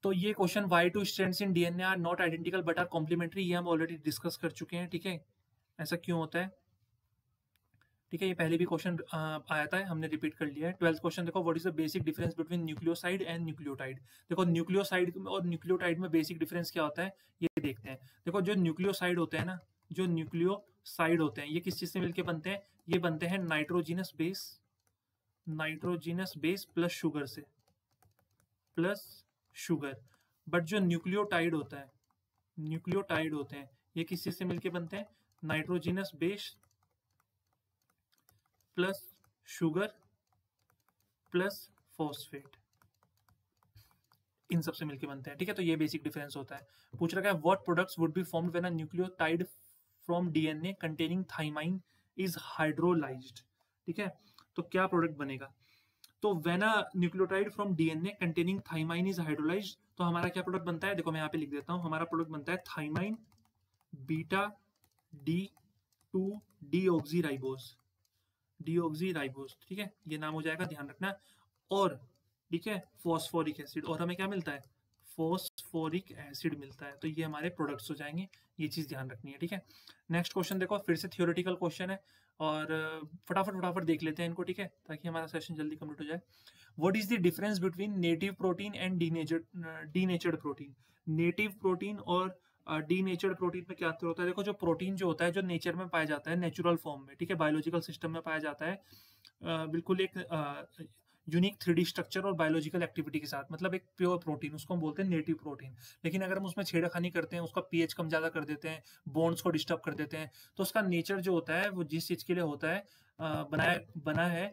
S1: तो ये question why two strands in DNA are not identical but are complementary, ये हम ऑलरेडी डिस्कस कर चुके हैं, ठीक है। ऐसा क्यों होता है, ठीक है, ये पहले भी क्वेश्चन आया था, हमने रिपीट कर लिया है। 12th क्वेश्चन देखो, what is the basic difference between nucleoside and nucleotide. देखो न्यूक्लियोसाइड और न्यूक्लियोटाइड में बेसिक डिफरेंस क्या होता है ये देखते हैं। देखो जो न्यूक्लियोसाइड होते हैं ना, जो न्यूक्लियोसाइड होते हैं ये किस चीज से मिलकर बनते हैं, ये बनते हैं nitrogenous base, nitrogenous base plus sugar से, प्लस शुगर। बट जो न्यूक्लियोटाइड होता है, न्यूक्लियोटाइड होते हैं ये किस चीज से मिलके बनते हैं, nitrogenous base plus sugar plus phosphate, इन सब से मिलके बनते हैं, ठीक है। तो ये बेसिक डिफरेंस होता है। पूछ रखा है what products would be formed when a nucleotide from DNA containing thymine is hydrolysed, ठीक है। तो क्या प्रोडक्ट बनेगा, तो when a nucleotide from DNA containing thymine is hydrolysed, तो हमारा क्या प्रोडक्ट बनता है, देखो मैं यहाँ पे लिख देता हूँ, हमारा प्रोडक्ट बनता है thymine beta D 2 deoxyribose, deoxyribose, ठीक है, ये नाम हो जाएगा, ध्यान रखना। और ठीक है फॉस्फोरिक एसिड, और हमें क्या मिलता है, फॉस्फोरिक एसिड मिलता है। तो ये हमारे प्रोडक्ट्स हो जाएंगे, ये चीज ध्यान रखनी है, ठीक है। नेक्स्ट क्वेश्चन देखो, फिर से थ्योरेटिकल क्वेश्चन है और फटाफट फटाफट देख लेते हैं इनको, ठीक है, ताकि हमारा सेशन जल्दी कंप्लीट हो जाए। What is the difference between native protein and denatured protein. Native protein और डीनेचर्ड प्रोटीन में क्या अंतर होता है, देखो जो प्रोटीन जो होता है जो नेचर में पाया जाता है नेचुरल फॉर्म में, ठीक है, बायोलॉजिकल सिस्टम में पाया जाता है, बिल्कुल एक यूनिक 3D स्ट्रक्चर और बायोलॉजिकल एक्टिविटी के साथ, मतलब एक प्योर प्रोटीन, उसको हम बोलते हैं नेटिव प्रोटीन। लेकिन अगर हम उसमें छेड़खानी करते हैं, उसका पीएच कम ज़्यादा कर देते हैं, बॉन्ड्स को डिस्टर्ब कर देते हैं, तो उसका नेचर जो होता है वो जिस चीज़ के लिए होता है बना है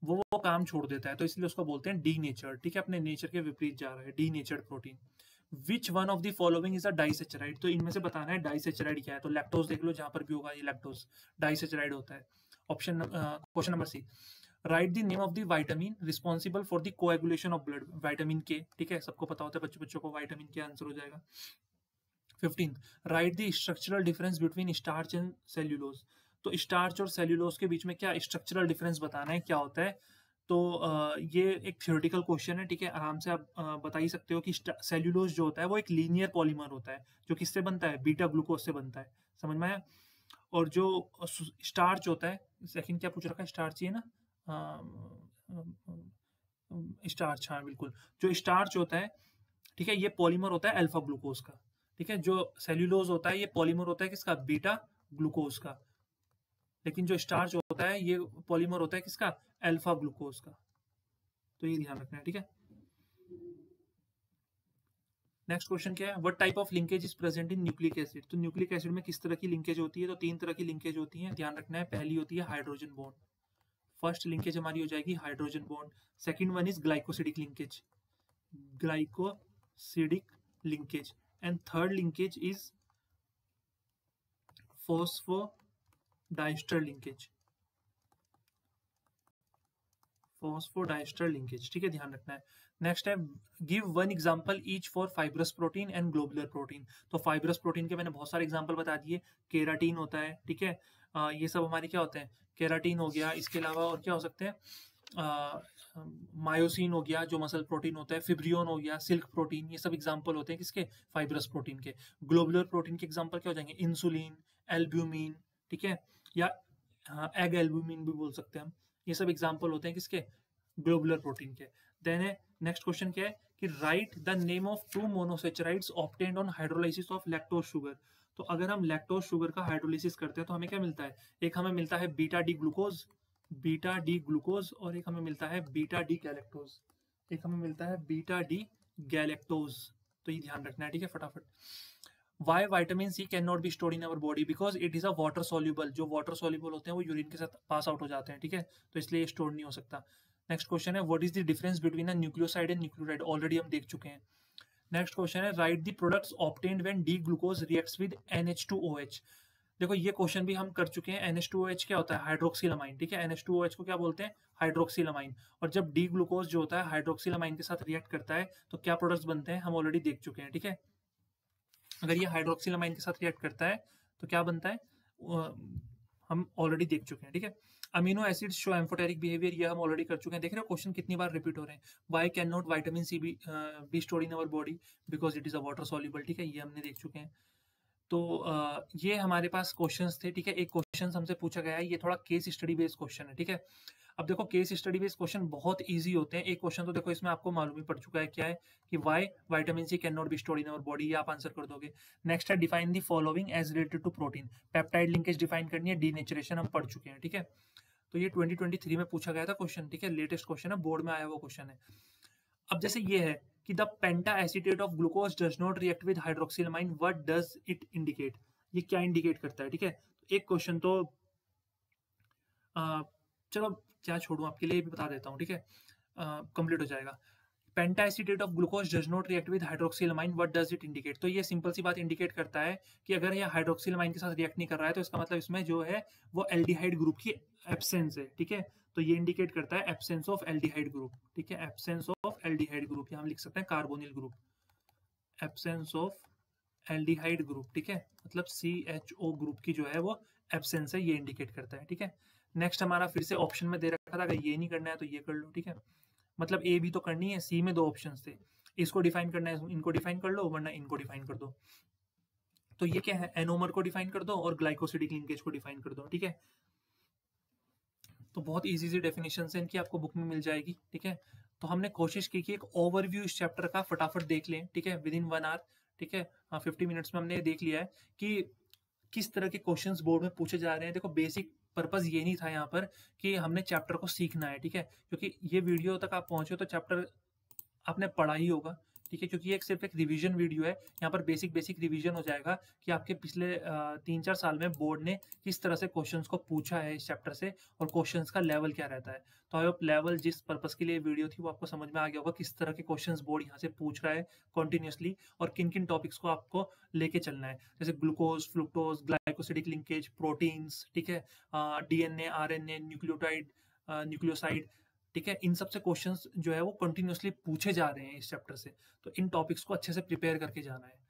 S1: वो काम छोड़ देता है, तो इसलिए उसको बोलते हैं डी नेचर, ठीक है, अपने नेचर के विपरीत जा रहा है, denatured protein. Which one of the following is a disaccharide, तो इनमें से बताना है डाइसेचराइड क्या है। तो लैक्टोज देख लो, जहां पर भी होगा ये लैक्टोज डाइसेचराइड होता है। Option question number C, write the name of the vitamin responsible for the coagulation of blood, vitamin K, ठीक है, सबको पता होता है, बच्चों को विटामिन के आंसर हो जाएगा। 15, right the structural difference between starch and cellulose, तो स्टार्च और सेल्यूलोज के बीच में क्या स्ट्रक्चरल डिफरेंस बताना है, क्या होता है। तो ये एक थ्योरेटिकल क्वेश्चन है, ठीक है, आराम से आप बता ही सकते हो कि सेल्यूलोज जो होता है वो एक लीनियर पॉलीमर होता है, जो किससे बनता है, बीटा ग्लूकोज से बनता है, समझ में आया। और जो स्टार्च होता है, सेकंड क्या पूछ रखा है, स्टार्च ही है ना, स्टार्च, हाँ बिल्कुल, जो स्टार्च होता है, ठीक है, ये पॉलीमर होता है अल्फा ग्लूकोज का, ठीक है। जो सेल्यूलोज होता है ये पॉलीमर होता है किसका, बीटा ग्लूकोज का। लेकिन जो स्टार्च होता है ये पॉलीमर होता है किसका, अल्फा ग्लूकोज का। तो ये ध्यान रखना है, ठीक है। नेक्स्ट क्वेश्चन क्या है, what type of linkage is present in nucleic acid. तो न्यूक्लिक एसिड में किस तरह की लिंकेज होती है, तो 3 तरह की लिंकेज होती है, ध्यान रखना है। पहली होती है हाइड्रोजन बॉन्ड, फर्स्ट लिंकेज हमारी हो जाएगी hydrogen bond. Second one is glycosidic linkage, glycosidic linkage. And third linkage is phosphodiester linkage, phosphodiester linkage, ठीक है, ध्यान रखना है। नेक्स्ट है, give one example each for fibrous protein and globular protein. तो फाइब्रस प्रोटीन के मैंने बहुत सारे एग्जांपल बता दिए। केराटीन होता है, ठीक है, ये सब हमारे क्या होते हैं, केराटीन हो गया, इसके अलावा और क्या हो सकते हैं, मायोसिन हो गया जो मसल प्रोटीन होता है, फिब्रियोन हो गया, सिल्क प्रोटीन, ये सब एग्जांपल होते हैं किसके, फाइब्रस प्रोटीन के। ग्लोबुलर प्रोटीन के एग्जांपल क्या हो जाएंगे, इंसुलिन, एल्ब्यूमिन, ठीक है, या एग एल्ब्यूमिन भी बोल सकते हैं हम। ये सब एग्जांपल होते हैं किसके, ग्लोबुलर प्रोटीन के। देन है नेक्स्ट क्वेश्चन क्या है कि write the name of 2 monosaccharides obtained on hydrolysis of lactose sugar. तो अगर हम लैक्टोज शुगर का हाइड्रोलाइसिस करते हैं तो हमें क्या मिलता है, एक हमें मिलता है beta D glucose, beta D glucose, और एक हमें मिलता है बीटा डी गैलेक्टोज, एक हमें मिलता है बीटा डी गैलेक्टोज। तो ये ध्यान रखना है, ठीक है, फटाफट। Why vitamin C can not be stored in our body, because it is a water soluble. जो वाटर सोल्यूबल होते हैं वो यूरिन के साथ पास आउट हो जाते हैं, ठीक है, तो इसलिए ये स्टोर नहीं हो सकता। नेक्स्ट क्वेश्चन है, what is the difference between a nucleoside and nucleotide, already हम देख चुके हैं। नेक्स्ट क्वेश्चन है, right the products obtained when D glucose reacts with NH2OH। देखो ये क्वेश्चन भी हम कर चुके हैं। NH2OH क्या होता है, हाइड्रोक्सिलामाइन, ठीक है, NH2OH को क्या बोलते हैं, हाइड्रोक्सिलामाइन। और जब डी ग्लूकोज जो होता है हाइड्रोक्सिलामाइन के साथ रिएक्ट करता है तो क्या प्रोडक्ट्स बनते हैं, हम ऑलरेडी देख चुके हैं, ठीक है। अगर ये हाइड्रोक्सिलामाइन के साथ रिएक्ट करता है तो क्या बनता है, हम ऑलरेडी देख चुके हैं, ठीक है। Amino acids show amphoteric behaviour, ये हम ऑलरेडी कर चुके हैं। देख रहे हो क्वेश्चन कितनी बार रिपीट हो रहे हैं। Why can not vitamin C be stored in our body, because it is a water soluble, ठीक है, ये हमने देख चुके हैं। तो ये हमारे पास क्वेश्चंस थे, ठीक है। एक क्वेश्चन हमसे पूछा गया है, ये थोड़ा केस स्टडी बेस्ड क्वेश्चन है, ठीक है। अब देखो केस स्टडी बेस्ड क्वेश्चन बहुत इजी होते हैं। एक क्वेश्चन तो देखो इसमें आपको मालूम ही पड़ चुका है, क्या है कि why vitamin C can not be stored in our body, ये आप आंसर कर दोगे। नेक्स्ट है, define the following as related to protein, peptide linkage define करनी है, डीनेचरेशन हम पढ़ चुके हैं, ठीक है। तो ये 2023 में पूछा गया था क्वेश्चन, ठीक है, लेटेस्ट क्वेश्चन है, बोर्ड में आया हुआ क्वेश्चन है। अब जैसे ये है कि the pentaacetate of glucose does not react with hydroxylamine, what does it indicate, ये क्या इंडिकेट करता है, ठीक है। एक क्वेश्चन तो चलो क्या छोड़ूं, आपके लिए भी बता देता हूँ, ठीक है, कंप्लीट हो जाएगा। Pentaacetate of glucose does not react with hydroxylamine, what does it indicate. तो ये सिंपल सी बात इंडिकेट करता है कि अगर ये हाइड्रोक्सिलामाइन के साथ रिएक्ट नहीं कर रहा है तो इसका मतलब इसमें जो है वो एल्डिहाइड ग्रुप की एब्सेंस है, ठीक है। तो ये इंडिकेट करता है एब्सेंस ऑफ एल्डिहाइड ग्रुप, ठीक है, एब्सेंस ऑफ एल्डिहाइड ग्रुप, या हम लिख सकते हैं carbonyl group, absence of aldehyde group, ठीक है, मतलब CHO ग्रुप की जो है वो एब्सेंस है, ये इंडिकेट करता है, ठीक है। नेक्स्ट हमारा फिर से ऑप्शन में दे रखा था, अगर ये नहीं करना है तो ये कर लो, ठीक है, मतलब ए बी तो करनी है, सी में 2 ऑप्शंस थे, इसको डिफाइन करना है, इनको डिफाइन कर लो, वरना इनको डिफाइन कर दो। तो ये क्या है, एनोमर को डिफाइन कर दो और ग्लाइकोसिडिक लिंकेज को डिफाइन कर दो, ठीक है। तो बहुत इजी सी डेफिनेशन है इनकी, आपको बुक में मिल जाएगी, ठीक है। तो हमने कोशिश की कि एक ओवरव्यू इस चैप्टर का फटाफट देख लें, ठीक है, विद इन 1 आवर, ठीक है, 50 मिनट्स में हमने देख लिया है कि किस तरह के क्वेश्चंस बोर्ड में पूछे जा रहे हैं। देखो बेसिक पर्पस ये नहीं था यहाँ पर कि हमने चैप्टर को सीखना है, ठीक है, क्योंकि ये वीडियो तक आप पहुंचे तो चैप्टर आपने पढ़ा ही होगा, ठीक है, क्योंकि ये सिर्फ एक रिवीजन वीडियो है। यहाँ पर बेसिक रिवीजन हो जाएगा कि आपके पिछले 3-4 साल में बोर्ड ने किस तरह से क्वेश्चंस को पूछा है इस चैप्टर से, और क्वेश्चंस का लेवल क्या रहता है। तो आई होप लेवल जिस पर्पस के लिए वीडियो थी वो आपको समझ में आ गया होगा, किस तरह के क्वेश्चंस बोर्ड यहाँ से पूछ रहा है कॉन्टिन्यूसली, और किन किन टॉपिक्स को आपको लेके चलना है, जैसे glucose, fructose, glycosidic linkage, proteins, ठीक है, DNA, RNA, न्यूक्लियोटाइड, न्यूक्लियोसाइड, ठीक है, इन सबसे क्वेश्चंस जो है वो कंटिन्यूसली पूछे जा रहे हैं इस चैप्टर से। तो इन टॉपिक्स को अच्छे से प्रिपेयर करके जाना है।